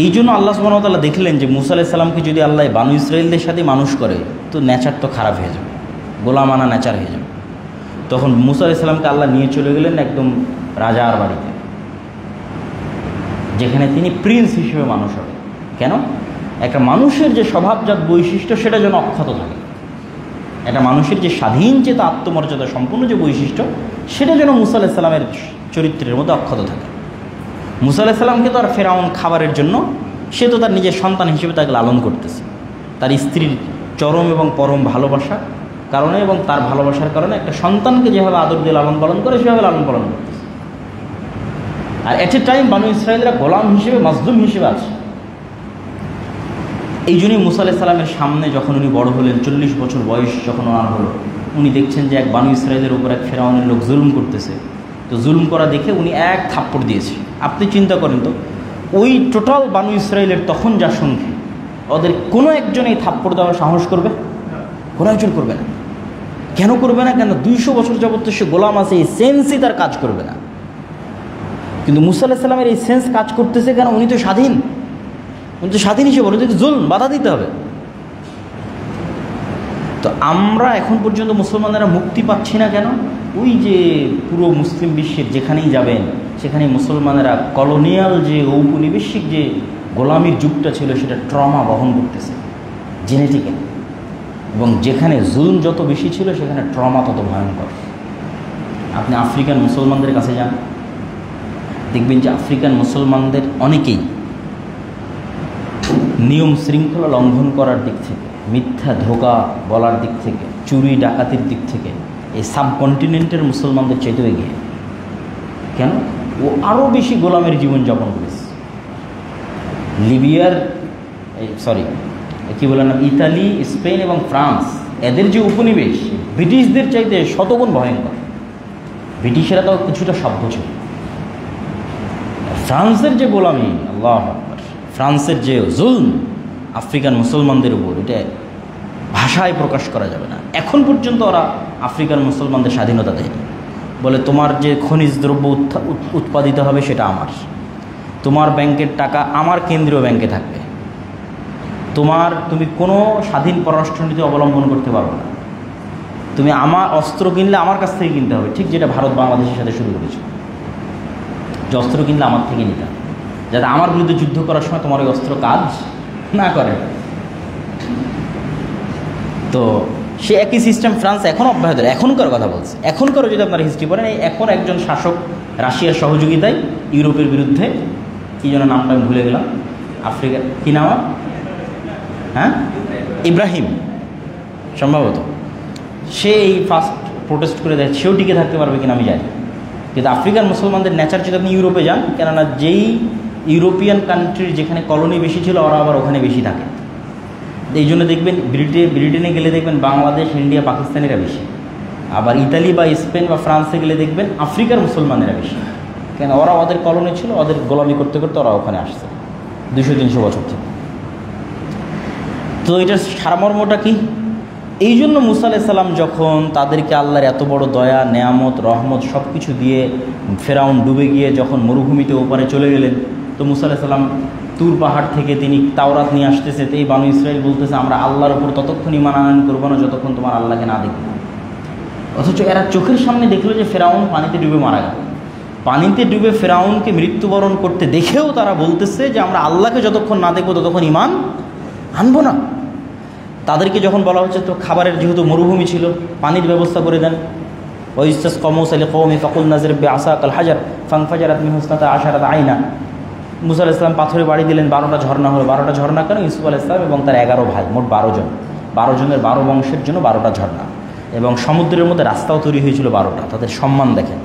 এই জন্য আল্লাহ সুবহানাহু ওয়া তাআলা দেখলেন যে মুসা আলাইহিস সালামকে যদি আল্লাহ বানু ইসরায়েলদের সাথে মানুষ করে, তো নেচার তো খারাপ হয়ে যাবে, গোলামানা নেচার হয়ে যাবে। তখন মুসা আলাইহিস সালামকে আল্লাহ নিয়ে চলে গেলেন একদম রাজার বাড়িতে, যেখানে তিনি প্রিন্স হিসেবে মানুষ হবে। কেন? একটা মানুষের যে স্বভাবজাত বৈশিষ্ট্য সেটা যেন অক্ষত থাকে, একটা মানুষের যে স্বাধীন চেতা আত্মমর্যাদা সম্পূর্ণ যে বৈশিষ্ট্য সেটা যেন মুসা আলাইহিস সালামের চরিত্রের মধ্যে অক্ষত থাকে। মুসা আলাইহিস সালামকে তো আর ফেরাউন খাবারের জন্য, সে তো তার নিজের সন্তান হিসেবে তাকে লালন করতেছে, তার স্ত্রীর চরম এবং পরম ভালোবাসার কারণে এবং তার ভালোবাসার কারণে একটা সন্তানকে যেভাবে আদর দিয়ে লালন পালন করে সেভাবে লালন পালন করতেছে। আর এট এ টাইম বানু ইসরায়েলরা গোলাম হিসেবে, মাজলুম হিসেবে আছে। এই জন্যই মুসা আলাইহিস সালামের সামনে যখন উনি বড় হলেন, 40 বছর বয়স যখন ওনার হলো, উনি দেখছেন যে এক বানু ইসরায়েলের উপর এক ফেরাউনের লোক জুলুম করতেছে। তো জুলুম করা দেখে উনি এক থাপ্পড় দিয়েছে। আপনি চিন্তা করেন তো, ওই টোটাল বানু ইসরায়েলের তখন যা সংখ্যা, ওদের কোনো একজন এই থাপ্পড় দেওয়ার সাহস করবে? কোনো একজন করবে না। কেন করবে না? কেন? 200 বছর যাবত সে গোলাম আছে, এই সেন্সই তার কাজ করবে না। কিন্তু মুসা আলাইহিস সালামের এই সেন্স কাজ করতেছে কেন? উনি তো স্বাধীন, উনি তো স্বাধীন হিসেবে, উনি তো জুলম বাধা দিতে হবে। তো আমরা এখন পর্যন্ত মুসলমানেরা মুক্তি পাচ্ছি না কেন? ওই যে পুরো মুসলিম বিশ্বের যেখানেই যাবেন সেখানেই মুসলমানেরা কলোনিয়াল যে ঔপনিবেশিক যে গোলামির যুগটা ছিল সেটা ট্রমা বহন করতেছে জেনেটিক্যালি, এবং যেখানে জুলম যত বেশি ছিল সেখানে ট্রমা তত ভয়ঙ্কর। আপনি আফ্রিকান মুসলমানদের কাছে যান, দেখবেন যে আফ্রিকান মুসলমানদের অনেকেই নিয়ম শৃঙ্খলা লঙ্ঘন করার দিক থেকে, মিথ্যা ধোকা বলার দিক থেকে, চুরি ডাকাতির দিক থেকে এই সাবকন্টিনেন্টের মুসলমানদের চাইতেও এগিয়ে। কেন? ও আরও বেশি গোলামের জীবনযাপন করেছে। লিবিয়ার কী বলে না, ইতালি, স্পেন এবং ফ্রান্স, এদের যে উপনিবেশ ব্রিটিশদের চাইতে শতগুণ ভয়ঙ্কর। ব্রিটিশেরা তো কিছুটা সভ্য ছিল। ফ্রান্সের যে গোলামি, আল্লাহু আকবার, ফ্রান্সের যে জুলম আফ্রিকান মুসলমানদের উপর, এটা ভাষায় প্রকাশ করা যাবে না। এখন পর্যন্ত ওরা আফ্রিকান মুসলমানদের স্বাধীনতা দেয়নি। বলে তোমার যে খনিজ দ্রব্য উৎপাদিত হবে সেটা আমার, তোমার ব্যাংকের টাকা আমার কেন্দ্রীয় ব্যাংকে থাকবে, তুমি কোনো স্বাধীন পররাষ্ট্রনীতি অবলম্বন করতে পারবে না, তুমি আমার অস্ত্র কিনলে আমার কাছ থেকে কিনতে হবে। ঠিক যেটা ভারত বাংলাদেশের সাথে শুরু করেছে, যে অস্ত্র কিনলে আমার থেকে নিতে হবে, যাতে আমার বিরুদ্ধে যুদ্ধ করার সময় তোমার ওই অস্ত্র কাজ না করে। তো সে একই সিস্টেম ফ্রান্স এখন অব্যাহত, এখনকার কথা বলছে। এখনকারও যদি আপনারা হিস্ট্রি পড়েন, এখন একজন শাসক রাশিয়ার সহযোগিতায় ইউরোপের বিরুদ্ধে, কী যেন নামটা আমি ভুলে গেলাম, আফ্রিকার কী নাম, হ্যাঁ, ইব্রাহিম সম্ভবত, সে এই ফার্স্ট প্রোটেস্ট করে দেয়। সেও টিকে থাকতে পারবে কিনা আমি জানি। কিন্তু আফ্রিকান মুসলমানদের নেচার যদি আপনি ইউরোপে যান, কেননা যেই ইউরোপিয়ান কান্ট্রির যেখানে কলোনি বেশি ছিল ওরা আবার ওখানে বেশি থাকে। এই জন্য দেখবেন ব্রিটেনে গেলে দেখবেন বাংলাদেশ, ইন্ডিয়া, পাকিস্তানিরা বেশি। আবার ইতালি বা স্পেন বা ফ্রান্সে গেলে দেখবেন আফ্রিকার মুসলমানেরা বেশি। কেন? ওরা ওদের কলোনি ছিল, ওদের গোলামি করতে করতে ওরা ওখানে আসছে 200-300 বছর থেকে। তো এটার সারমর্মটা কি? এই জন্য মুসা আলাইহিস সালাম যখন তাদেরকে আল্লাহর এত বড় দয়া, নেয়ামত, রহমত সব কিছু দিয়ে ফেরাউন ডুবে গিয়ে যখন মরুভূমিতে ওপারে চলে গেলেন, তো মুসা আলাইহিস সালাম তুর পাহাড় থেকে তিনি তাওরাত নিয়ে আসতেছে, তো এই বানু ইসরাইল বলতেছে আমরা আল্লাহর উপর ততক্ষণ ঈমান আনয়ন করবো না যতক্ষণ তোমার আল্লাহকে না দেখবো। অথচ এরা চোখের সামনে দেখলো যে ফেরাউন পানিতে ডুবে মারা গেল। পানিতে ডুবে ফেরাউনকে মৃত্যুবরণ করতে দেখেও তারা বলতেছে যে আমরা আল্লাহকে যতক্ষণ না দেখবো ততক্ষণ ঈমান আনবো না। তাদেরকে যখন বলা হচ্ছে তো খাবারের যেহেতু মরুভূমি ছিল, পানির ব্যবস্থা করে দেন। ওয়াইস্তাসকা মূসা লিকওমিহি ফাকুলনা ইজরিব বিআসাকাল হাজার ফানফাজারাত মিনহু ইসনাতা আশারাতা আইনা। মুসা আলাইহিস সালাম পাথরে বাড়ি দিলেন, 12টা ঝর্ণা হলো। 12টা ঝর্ণা কেন? ইউসুফ আলাইহিস সালাম এবং তার 11 ভাই, মোট 12 জন, 12 জনের 12 বংশের জন্য 12টা ঝর্ণা, এবং সমুদ্রের মধ্যে রাস্তাও তৈরি হয়েছিল 12টা। তাদের সম্মান দেখেন।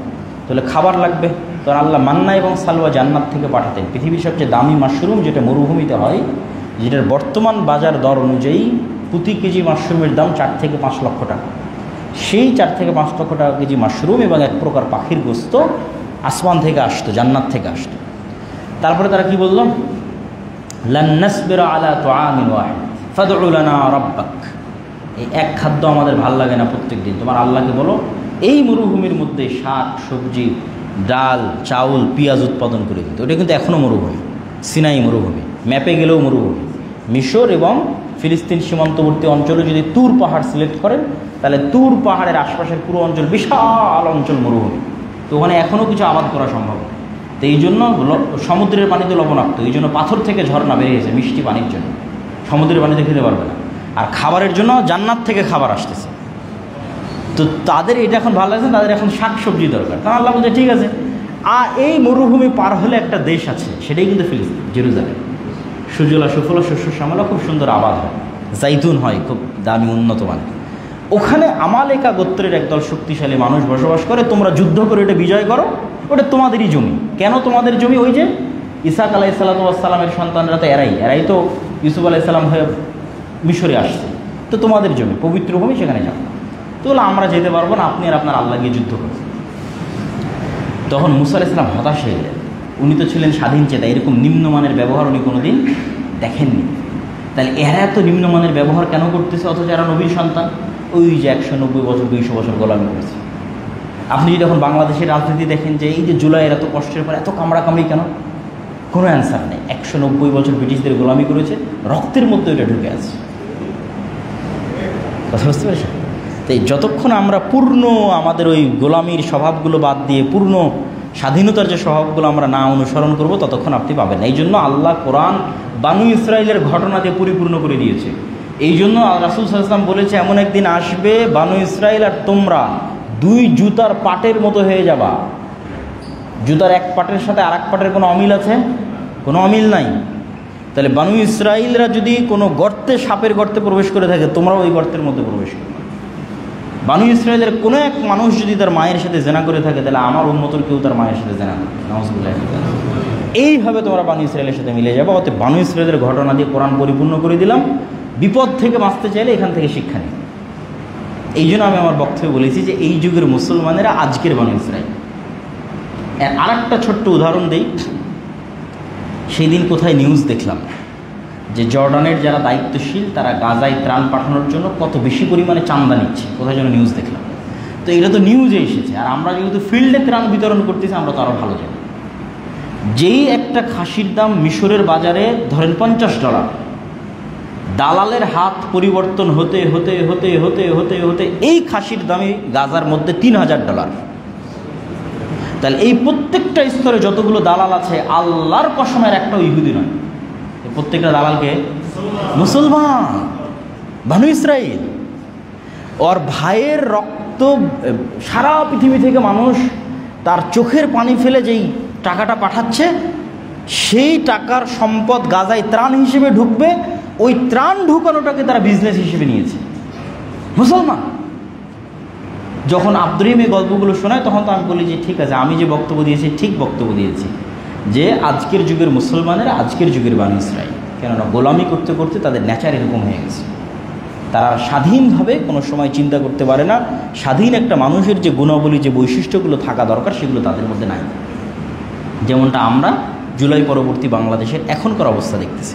তাহলে খাবার লাগবে, তো আল্লাহ মান্না এবং সালওয়া জান্নাত থেকে পাঠাতেন। পৃথিবীর সবচেয়ে দামি মাশরুম যেটা মরুভূমিতে হয়, যেটার বর্তমান বাজার দর অনুযায়ী প্রতি কেজি মাশরুমের দাম 4 থেকে 5 লক্ষ টাকা। সেই 4 থেকে 5 লক্ষ টাকা কেজি মাশরুম এবং এক প্রকার পাখির গোস্ত আসমান থেকে আসতো, জান্নাত থেকে আসতো। তারপরে তারা কি বলল? লান নাসবিরা আলা তুআমিন ওয়াহিদ ফাদউ লানা রাব্বাক। এই এক খাদ্য আমাদের ভাল লাগে না প্রত্যেক দিন, তোমার আল্লাহকে বলো এই মরুভূমির মধ্যে শাক সবজি ডাল চাউল পেঁয়াজ উৎপাদন করে দিতে। ওটা কিন্তু এখনও মরুভূমি, সিনাই মরুভূমি, ম্যাপে গেলেও মরুভূমি। মিশর এবং ফিলিস্তিন সীমান্তবর্তী অঞ্চলে যদি তুর পাহাড় সিলেক্ট করেন তাহলে তুর পাহাড়ের আশপাশের পুরো অঞ্চল বিশাল অঞ্চল মরুভূমি। তো ওখানে এখনও কিছু আবাদ করা সম্ভব। তো এই জন্য সমুদ্রের পানিতে লবণাক্ত, এই জন্য পাথর থেকে ঝর্ণা বেরিয়েছে মিষ্টি পানির জন্য, সমুদ্রের পানিতে খেতে পারবে না। আর খাবারের জন্য জান্নাত থেকে খাবার আসতেছে। তো তাদের এটা এখন ভালো লাগছে, তাদের এখন শাক সবজি দরকার। কারণ আল্লাহ বলছে ঠিক আছে, এই মরুভূমি পার হলে একটা দেশ আছে, সেটাই কিন্তু ফিলিস্তিন, জেরুজালেম। সুজলা সুফলা শস্য শ্যামলা, খুব সুন্দর আবাদ হয়, জাইতুন হয় খুব দামি উন্নত মানের। ওখানে আমালেকা গোত্রের একদল শক্তিশালী মানুষ বসবাস করে। তোমরা যুদ্ধ করে এটা বিজয় করো, ওটা তোমাদেরই জমি। কেন তোমাদের জমি? ওই যে ইসাক আলাইহিসসালামের সন্তানরা তো এরাই তো ইউসুফ আলাইহিসসালাম হয়ে মিশরে আসছে, তো তোমাদের জমি, পবিত্র ভূমি, সেখানে যাও। তো বলে আমরা যেতে পারবো না, আপনি আর আপনার আল্লাহ গিয়ে যুদ্ধ করছেন। তখন মুসা আলাইহিস সালাম হতাশ হয়ে গেলেন। উনি তো ছিলেন স্বাধীন চেতা, এরকম নিম্নমানের ব্যবহার উনি কোনোদিন দেখেননি। তাহলে এরা এত নিম্নমানের ব্যবহার কেন করতেছে অথচ এরা নবীর সন্তান? ওই যে 190 বছর 200 বছর গোলামি করেছে। আপনি যদি এখন বাংলাদেশের রাজনীতি দেখেন যে এই যে জুলাইয়ের এত কষ্টের পর এত কামড়াকামড়ি কেন, কোনো অ্যান্সার নেই। 190 বছর ব্রিটিশদের গোলামি করেছে, রক্তের মধ্যে ওইটা ঢুকে আছে। কথা বুঝতে পেরেছেন? তাই যতক্ষণ আমরা পূর্ণ আমাদের ওই গোলামির স্বভাবগুলো বাদ দিয়ে পূর্ণ স্বাধীনতার যে স্বভাবগুলো আমরা না অনুসরণ করব, ততক্ষণ আপনি পাবেন না। এই জন্য আল্লাহ কোরআন বানু ইসরাইলের ঘটনা দিয়ে পরিপূর্ণ করে দিয়েছে। এই জন্য রাসূল সাল্লাল্লাহু আলাইহি ওয়াসাল্লাম বলেছে এমন একদিন আসবে বানু ইসরাইল আর তোমরা 2 জুতার পাটের মতো হয়ে যাবা। জুতার এক পাটের সাথে আর এক পাটের কোনো অমিল আছে? কোনো অমিল নাই। তাহলে বানু ইসরাইলরা যদি কোনো গর্তে, সাপের গর্তে প্রবেশ করে থাকে, তোমরাও ওই গর্তের মধ্যে প্রবেশ করবে। বানু ইসরাইলের কোনো এক মানুষ যদি তার মায়ের সাথে জেনা করে থাকে, তাহলে আমার উম্মতের কেউ তার মায়ের সাথে জেনা করবে। নাউযুবিল্লাহ। এইভাবে তোমরা বানু ইসরাইলের সাথে মিলে যাবে। অতএব বানু ইসরাইলের ঘটনা দিয়ে কোরআন পরিপূর্ণ করে দিলাম। বিপদ থেকে বাঁচতে চাইলে এখান থেকে শিক্ষা নিই। এই জন্য আমি আমার বক্তব্যে বলেছি যে এই যুগের মুসলমানেরা আজকের বানু ইসরাইল। আর একটা ছোট্ট উদাহরণ দেই। সেই দিন কোথায় নিউজ দেখলাম যে জর্ডানের যারা দায়িত্বশীল তারা গাজায় ত্রাণ পাঠানোর জন্য কত বেশি পরিমাণে চাঁদা নিচ্ছে, কোথায় যেন নিউজ দেখলাম। তো এটা তো নিউজে এসেছে, আর আমরা যেহেতু ফিল্ডে ত্রাণ বিতরণ করতেছি আমরা তো আরও ভালো জানি। যেই একটা খাসির দাম মিশরের বাজারে ধরেন $50, দালালের হাত পরিবর্তন হতে হতে হতে হতে হতে হতে এই খাসির দামে গাজার মধ্যে $3000। তাহলে এই প্রত্যেকটা স্তরে যতগুলো দালাল আছে, আল্লাহর কসমের একটাও ইহুদি নয়। প্রত্যেকটা দালালকে মুসলমান, বানু ইসরাইল। ওর ভাইয়ের রক্ত সারা পৃথিবী থেকে মানুষ তার চোখের পানি ফেলে যেই টাকাটা পাঠাচ্ছে, সেই টাকার সম্পদ গাজায় ত্রাণ হিসেবে ঢুকবে। ওই ত্রাণ ঢুকানোটাকে তারা বিজনেস হিসেবে নিয়েছে। মুসলমান যখন আব্দুর রহিম এই গল্পগুলো শোনায়, তখন তো আমি বলি যে ঠিক আছে, আমি যে বক্তব্য দিয়েছি ঠিক বক্তব্য দিয়েছি, যে আজকের যুগের মুসলমানেরা আজকের যুগের বানু ইসরাইল। কেননা গোলামি করতে করতে তাদের নেচার এরকম হয়ে গেছে। তারা স্বাধীনভাবে কোনো সময় চিন্তা করতে পারে না। স্বাধীন একটা মানুষের যে গুণাবলী, যে বৈশিষ্ট্যগুলো থাকা দরকার, সেগুলো তাদের মধ্যে নাই। যেমনটা আমরা জুলাই পরবর্তী বাংলাদেশের এখনকার অবস্থা দেখতেছি।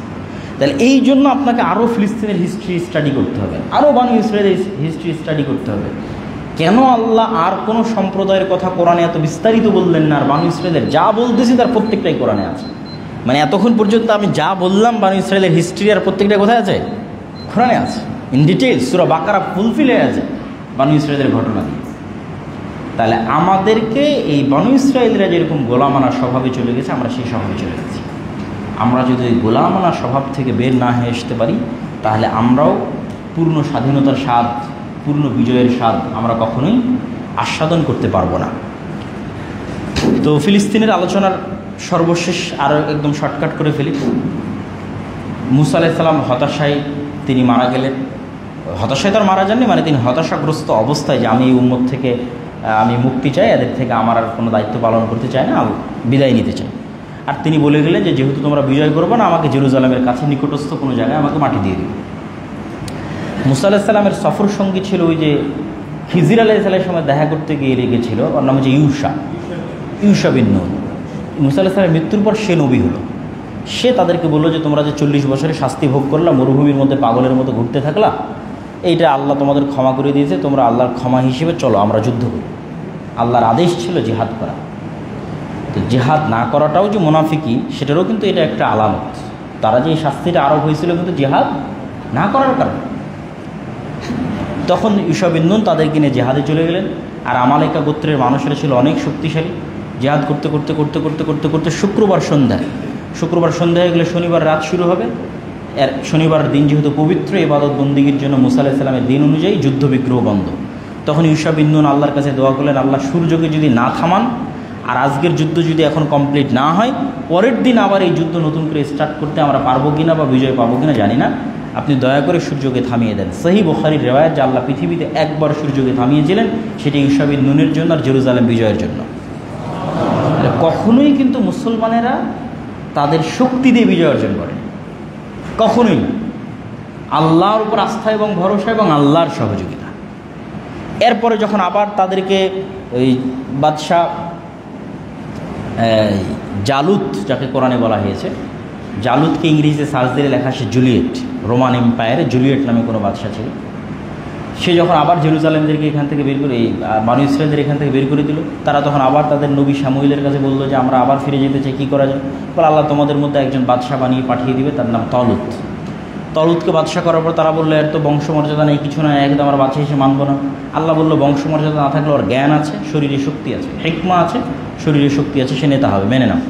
তাহলে এই জন্য আপনাকে আরও ফিলিস্তিনের হিস্ট্রি স্টাডি করতে হবে, আরও বানু ইসরায়েলের হিস্ট্রি স্টাডি করতে হবে। কেন আল্লাহ আর কোনো সম্প্রদায়ের কথা কোরআনে এত বিস্তারিত বললেন না, আর বানু ইসরায়েলের যা বলতেছি তার প্রত্যেকটাই কোরআনে আছে। মানে এতক্ষণ পর্যন্ত আমি যা বললাম বানু ইসরায়েলের হিস্ট্রি আর প্রত্যেকটা কোথায় আছে? কোরআনে আছে, in details. Surah Baqarah fulfil হয়ে আছে বানু ইসরায়েলের ঘটনা দিয়ে। তাহলে আমাদেরকে এই বানু ইসরায়েলরা যেরকম গোলামানা স্বভাবে চলে গেছে, আমরা সেই স্বভাবে চলে গেছি। আমরা যদি ওই গোলামানা স্বভাব থেকে বের না হয়ে আসতে পারি, তাহলে আমরাও পূর্ণ স্বাধীনতার স্বাদ, পূর্ণ বিজয়ের স্বাদ আমরা কখনোই আস্বাদন করতে পারবো না। তো ফিলিস্তিনের আলোচনার সর্বশেষ আরও একদম শর্টকাট করে ফেলি। মুসা আলাইহিস সালাম হতাশায় তিনি মারা গেলেন। হতাশায় তো আর মারা যাননি, মানে তিনি হতাশাগ্রস্ত অবস্থায় যে আমি এই উম্মত থেকে আমি মুক্তি চাই, এদের থেকে আমার আর কোনো দায়িত্ব পালন করতে চাই না, বিদায় নিতে চাই। আর তিনি বলে গেলেন যে যেহেতু তোমরা বিজয় করবো না, আমাকে জেরুজালেমের কাছে নিকটস্থ কোনো জায়গায় আমাকে মাটি দিয়ে দিবে। মুসা আলাইহিস সালামের সফর সঙ্গী ছিল ওই যে খিজির আলাইহিস সালামের সময় দেখা করতে গিয়ে লেগেছিল, ওর নাম হচ্ছে ইউশা বিন নূন। মুসা আলাইহিস সালামের মৃত্যুর পর সে নবী হলো। সে তাদেরকে বললো যে তোমরা যে 40 বছরে শাস্তি ভোগ করলা, মরুভূমির মধ্যে পাগলের মতো ঘুরতে থাকলা, এইটা আল্লাহ তোমাদের ক্ষমা করে দিয়েছে, তোমরা আল্লাহর ক্ষমা হিসেবে চলো আমরা যুদ্ধ করি। আল্লাহর আদেশ ছিল জিহাদ করা। তো জিহাদ না করাটাও যে মুনাফিকি, সেটারও কিন্তু এটা একটা আলামত। তারা যে এই শাস্তিটা আরোপ হয়েছিল কিন্তু জিহাদ না করার কারণে। তখন ইউশা বিন নূন তাদেরকে নিয়ে জিহাদে চলে গেলেন। আর আমালেকা গোত্রের মানুষেরা ছিল অনেক শক্তিশালী। জিহাদ করতে করতে করতে করতে করতে করতে শুক্রবার সন্ধ্যায় গেলে শনিবার রাত শুরু হবে। এর শনিবার দিন যেহেতু পবিত্র, ইবাদত বন্দিগির জন্য মুসা আলাইহিস সালামের দিন অনুযায়ী যুদ্ধ বিগ্রহ বন্ধ। তখন ইউশা বিন নূন আল্লাহর কাছে দোয়া করলেন, আল্লাহ সূর্যকে যদি না থামান আর আজকের যুদ্ধ যদি এখন কমপ্লিট না হয়, পরের দিন আবার এই যুদ্ধ নতুন করে স্টার্ট করতে আমরা পারবো কিনা বা বিজয় পাবো কিনা জানি না, আপনি দয়া করে সূর্যকে থামিয়ে দেন। সহিহ বুখারীর রিওয়ায়াত যে আল্লাহ পৃথিবীতে একবার সূর্যকে থামিয়েছিলেন, সেটি ইউশা বিন নূনের জন্য আর জেরুজালেম বিজয়ের জন্য। কখনোই কিন্তু মুসলমানেরা তাদের শক্তি দিয়ে বিজয় অর্জন করে, কখনোই না। আল্লাহর উপর আস্থা এবং ভরসা এবং আল্লাহর সহযোগিতা। এরপরে যখন আবার তাদেরকে ওই বাদশাহ জালুত, যাকে কোরআনে বলা হয়েছে, জালুতকে ইংরেজিতে সার্চ দিয়ে লেখা সে জুলিয়েট, রোমান এম্পায়ারে জুলিয়েট নামে কোনো বাদশাহ ছিল। সে যখন আবার জেরুজালেমদেরকে এখান থেকে বের করে, এই বানু ইসরায়েলদের এখান থেকে বের করে দিল, তারা তখন আবার তাদের নবী শামুয়েলের কাছে বললো যে আমরা আবার ফিরে যেতে চাই, কী করা যায়? বলে আল্লাহ তোমাদের মধ্যে একজন বাদশাহ বানিয়ে পাঠিয়ে দিবে, তার নাম তলুতকে বাদশাহ করার পর তারা বললো এর তো বংশমর্যাদা নেই, কিছু না, একদম আমরা বাদশাহ হিসেবে মানবো না। আল্লাহ বললো বংশমর্যাদা না থাকলে ওর জ্ঞান আছে, শরীরে শক্তি আছে, হিকমা আছে, শরীরে শক্তি আছে, সে নেতা হবে, মেনে নাও।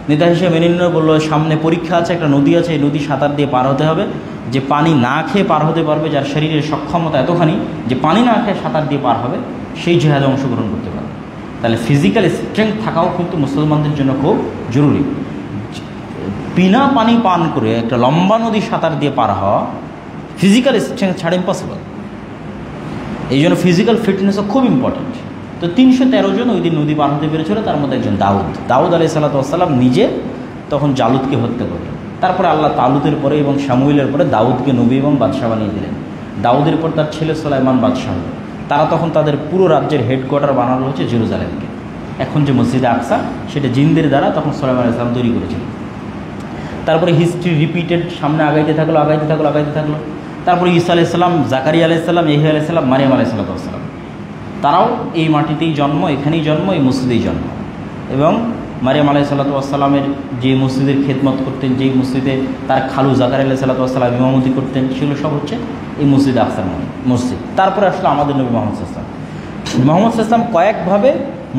নেতা হিসেবে মেনে নিল। বললো সামনে পরীক্ষা আছে, একটা নদী আছে, এই নদী সাঁতার দিয়ে পার হতে হবে। যে পানি না খেয়ে পার হতে পারবে, যার শরীরের সক্ষমতা এতখানি যে পানি না খেয়ে সাঁতার দিয়ে পার হবে, সেই জিহাদে অংশগ্রহণ করতে পারবে। তাহলে ফিজিক্যাল স্ট্রেংথ থাকাও কিন্তু মুসলমানদের জন্য খুব জরুরি। বিনা পানি পান করে একটা লম্বা নদী সাঁতার দিয়ে পার হওয়া ফিজিক্যাল স্ট্রেংথ ছাড়া ইম্পসিবল। এই জন্য ফিজিক্যাল ফিটনেসও খুব ইম্পর্টেন্ট। তো 313 জন ওই দিন নদী পার হতে পেরেছিল, তার মধ্যে একজন দাউদ আলাইহিস সালাম নিজে তখন জালুতকে হত্যা করলেন। তারপরে আল্লাহ তালুতের পরে এবং শামুয়েলের পরে দাউদকে নবী এবং বাদশাহ বানিয়ে দিলেন। দাউদের পর তার ছেলে সুলাইমান বাদশাহ হল। তারা তখন তাদের পুরো রাজ্যের হেডকোয়ার্টার বানানো হচ্ছে জেরুজালেমকে। এখন যে মসজিদে আকসা, সেটা জিনদের দ্বারা তখন সুলাইমান আলাইহিস সালাম তৈরি করেছিলেন। তারপরে হিস্ট্রি রিপিটেড, সামনে আগাইতে থাকলো। তারপরে ঈসা আলাইহিস সালাম, জাকারিয়া আলাইহিস সালাম, ইয়াহইয়া আলাইহিস সালাম, মারিয়াম আলাইহিস সালাম, তারাও এই মাটিতেই জন্ম, এখানেই জন্ম, এই মসজিদেই জন্ম। এবং মারিয়াম আলাইহিস সালামের যে মসজিদের খেদমত করতেন, যেই মসজিদে তার খালু জাকারিয়া আলাইহিস সালাম ইমামতি করতেন, সেগুলো সব হচ্ছে এই মসজিদ আকসার মসজিদ। তারপরে আসলে আমাদের নবী মুহাম্মদ সাল্লাল্লাহু আলাইহি ওয়াসাল্লাম কয়েকভাবে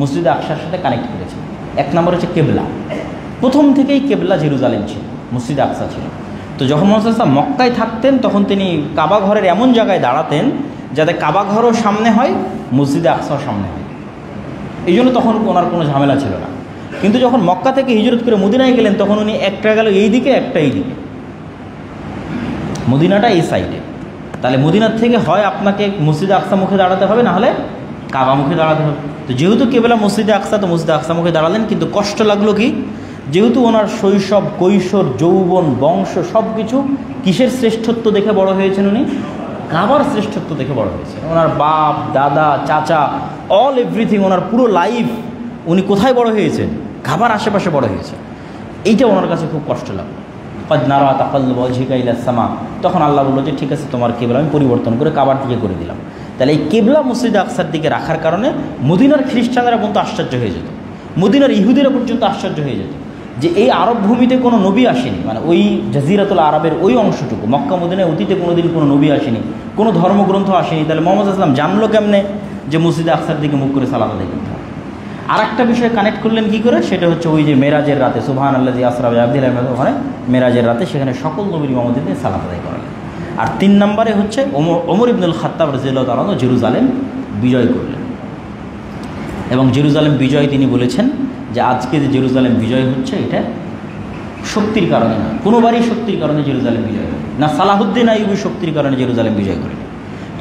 মসজিদ আকসার সাথে কানেক্ট করেছেন। এক নম্বর হচ্ছে কেবলা। প্রথম থেকেই কেবলা জেরুজালেম ছিল, মসজিদ আকসা ছিল। তো যখন মুহাম্মদ সাল্লাল্লাহু আলাইহি ওয়াসাল্লাম মক্কায় থাকতেন, তখন তিনি কাবা ঘরের এমন জায়গায় দাঁড়াতেন যাতে কাবা ঘরও সামনে হয়, মসজিদে আকসাও সামনে হয়। এই জন্য তখন ওনার কোনো ঝামেলা ছিল না। কিন্তু যখন মক্কা থেকে হিজরত করে মদিনায় গেলেন, তখন উনি একটা গেল এই দিকে, একটা এই দিকে, মদিনাটা এই সাইডে। তাহলে মদিনার থেকে হয় আপনাকে মসজিদে আকসা মুখে দাঁড়াতে হবে, না হলে কাবা মুখে দাঁড়াতে হবে। তো যেহেতু কেবলা মসজিদে আকসা, তো মসজিদে আকসা মুখে দাঁড়ালেন। কিন্তু কষ্ট লাগলো কি, যেহেতু ওনার শৈশব, কৈশোর, যৌবন, বংশ সব কিছু কিসের শ্রেষ্ঠত্ব দেখে বড় হয়েছেন? উনি কাবার শ্রেষ্ঠত্ব দেখে বড় হয়েছে। ওনার বাপ, দাদা, চাচা, অল এভরিথিং, ওনার পুরো লাইফ উনি কোথায় বড় হয়েছেন? কাবার আশেপাশে বড় হয়েছে। এইটা ওনার কাছে খুব কষ্ট লাগলো। কদ নারা তাকাল্লুবা ওয়াজহিকা ইলাস সামা। তখন আল্লাহ বললো যে ঠিক আছে, তোমার কেবলা আমি পরিবর্তন করে কাবার দিকে করে দিলাম। তাহলে এই কেবলা মসজিদ আকসার দিকে রাখার কারণে মদিনার খ্রিস্টানরা পর্যন্ত আশ্চর্য হয়ে যেত, মদিনার ইহুদিরা পর্যন্ত আশ্চর্য হয়ে যেত যে এই আরব ভূমিতে কোনো নবী আসেনি, মানে ওই জাজিরাতুল আরবের ওই অংশটুকু, মক্কা মদিনায় অতীতে কোনো দিন কোনো নবী আসেনি, কোনো ধর্মগ্রন্থ আসেনি, তাহলে মোহাম্মদ ইসলাম জানলো কেমনে যে মসজিদে আকসার দিকে মুখ করে সালাত আদায় করতে হবে? আর একটা বিষয় কানেক্ট করলেন কী করে, সেটা হচ্ছে ওই যে মেরাজের রাতে সুবহানাল্লাযী আসরা বিআবদিহি ওখানে মেরাজের রাতে সেখানে সকল নবীর ইমামতিতে সালাত আদায় করালেন। আর 3 নম্বরে হচ্ছে ওমর ইবনুল খাত্তাব রাদিয়াল্লাহু তাআলা আনহু জেরুজালেম বিজয় করলেন, এবং জেরুজালেম বিজয় তিনি বলেছেন যে আজকে যে জেরুজালেম বিজয় হচ্ছে এটা শক্তির কারণে না, কোনোবারই শক্তির কারণে জেরুজালেম বিজয় করে না, সালাহুদ্দিন আইয়ুবী শক্তির কারণে জেরুজালেম বিজয় করে।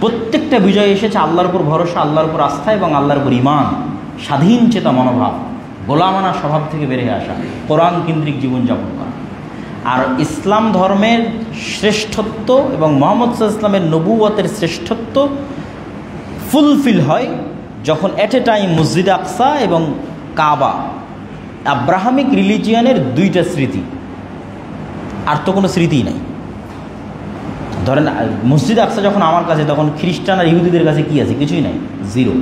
প্রত্যেকটা বিজয় এসেছে আল্লাহর উপর ভরসা, আল্লাহর উপর আস্থা এবং আল্লাহর উপর ঈমান, স্বাধীন চেতা মনোভাব, গোলামানা স্বভাব থেকে বের হয়ে আসা, কোরআন কেন্দ্রিক জীবনযাপন করা। আর ইসলাম ধর্মের শ্রেষ্ঠত্ব এবং মুহাম্মদ সাল্লাল্লাহু আলাইহি ওয়াসাল্লামের নবুয়তের শ্রেষ্ঠত্ব ফুলফিল হয় যখন এট এ টাইম মসজিদ আকসা এবং কাবা, আব্রাহামিক রিলিজিয়ানের 2টা স্মৃতি, আর তো কোনো স্মৃতিই নাই। ধরেন মসজিদ আকসা যখন আমার কাছে, তখন খ্রিস্টান আর ইহুদিদের কাছে কি আছে? কিছুই নাই, জিরো।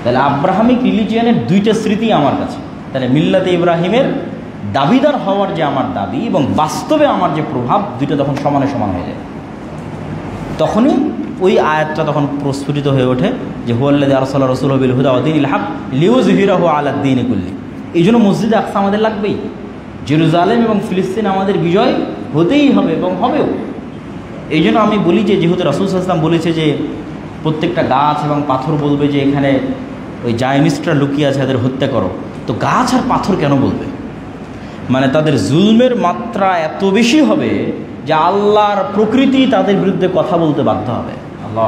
তাহলে আব্রাহামিক রিলিজিয়ানের 2টা স্মৃতি আমার কাছে, তাহলে মিল্লাতে ইব্রাহিমের দাবিদার হওয়ার যে আমার দাবি এবং বাস্তবে আমার যে প্রভাব, 2টা তখন সমানে সমান হয়ে যায়। তখনই ওই আয়াতটা তখন প্রস্ফুটিত হয়ে ওঠে যে হুয়াল্লাযী আরসালা রাসূলাহু বিল হুদা ওয়া দীনিল হক লিইয়ুযহিরাহু আলাদ দীনি কুল্লি। এই জন্য মসজিদে আকসা আমাদের লাগবেই, জেরুজালেম এবং ফিলিস্তিন আমাদের বিজয় হতেই হবে এবং হবেও। এই জন্য আমি বলি যে যেহেতু রাসূল সাল্লাল্লাহু আলাইহি ওয়াসাল্লাম বলেছে যে প্রত্যেকটা গাছ এবং পাথর বলবে যে এখানে ওই জায়নিস্টরা লুকিয়ে আছে, এদের হত্যা করো, তো গাছ আর পাথর কেন বলবে? মানে তাদের জুলমের মাত্রা এত বেশি হবে যে আল্লাহর প্রকৃতি তাদের বিরুদ্ধে কথা বলতে বাধ্য হবে। আল্লাহ,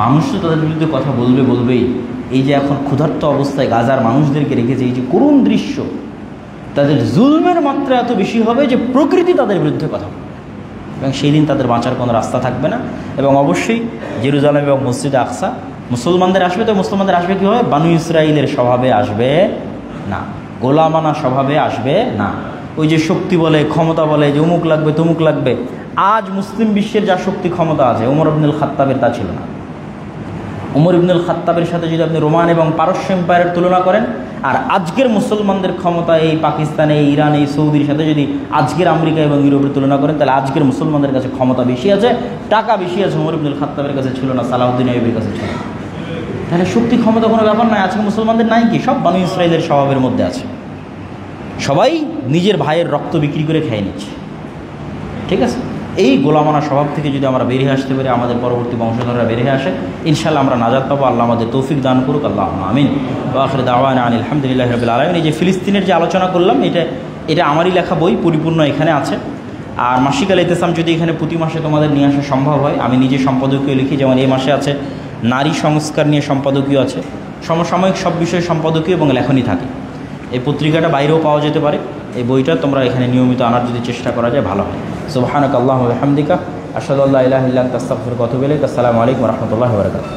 মানুষ তো তাদের বিরুদ্ধে কথা বলবেই। এই যে এখন ক্ষুধার্ত অবস্থায় গাজার মানুষদেরকে রেখেছে, এই যে করুণ দৃশ্য, তাদের জুলমের মাত্রা এত বেশি হবে যে প্রকৃতি তাদের বিরুদ্ধে কথা বলবে, এবং সেই দিন তাদের বাঁচার কোনো রাস্তা থাকবে না। এবং অবশ্যই জেরুজালেম এবং মসজিদে আকসা মুসলমানদের আসবে, তো মুসলমানদের আসবে কীভাবে? বানু ইসরাইলের স্বভাবে আসবে না, গোলামানা স্বভাবে আসবে না। ওই যে শক্তি বলে, ক্ষমতা বলে যে অমুক লাগবে তমুক লাগবে, আজ মুসলিম বিশ্বের যা শক্তি ক্ষমতা আছে ওমর ইবনুল খাত্তাবের তা ছিল না। ওমর ইবনুল খাত্তাবের সাথে যদি আপনি রোমান এবং পারস্য এম্পায়ারের তুলনা করেন, আর আজকের মুসলমানদের ক্ষমতা এই পাকিস্তানে, এই ইরানে, এই সৌদির সাথে যদি আজকের আমেরিকা এবং ইউরোপের তুলনা করেন, তাহলে আজকের মুসলমানদের কাছে ক্ষমতা বেশি আছে, টাকা বেশি আছে, ওমর ইবনুল খাত্তাবের কাছে ছিল না, সালাউদ্দিন আইয়ুবীর কাছে ছিল না। তাহলে শক্তি ক্ষমতা কোনো ব্যাপার নয়। আজকে মুসলমানদের নাই কি? সব বানু ইসরাইলের স্বভাবের মধ্যে আছে, সবাই নিজের ভাইয়ের রক্ত বিক্রি করে খেয়ে নিচ্ছে। ঠিক আছে, এই গোলামানা স্বভাব থেকে যদি আমরা বেরিয়ে আসতে পারি, আমাদের পরবর্তী বংশধররা বেরিয়ে আসে, ইনশাআল্লাহ আমরা নাজাত পাবো। আল্লাহ আমাদের তৌফিক দান করুক, আল্লাহুম্মা আমিন। ওয়া আখিরু দাওয়ানা আনিল হামদুলিল্লাহি রাব্বিল আলামিন। এই যে ফিলিস্তিনের যে আলোচনা করলাম, এটা আমারই লেখা বই, পরিপূর্ণ এখানে আছে। আর মাসিক আল ইতিসাম যদি এখানে প্রতি মাসে তোমাদের নিয়ে আসা সম্ভব হয়, আমি নিজে সম্পাদকীয় লিখি, যেমন এই মাসে আছে নারী সংস্কার নিয়ে সম্পাদকীয় আছে, সমসাময়িক সব বিষয়ে সম্পাদকীয় এবং লেখনী থাকে। এই পত্রিকাটা বাইরেও পাওয়া যেতে পারে, এই বইটা তোমরা এখানে নিয়মিত আনার যদি চেষ্টা করা যায় ভালো হয়। সুবহানাকাল্লাহুম্মা ওয়া বিহামদিকা আশহাদু আল্লা ইলাহা ইল্লা আনতা আস্তাগফিরুকা ওয়া আতুবু ইলাইক। আসসালামু আলাইকুম ওয়া রাহমাতুল্লাহি ওয়া বারাকাতুহু।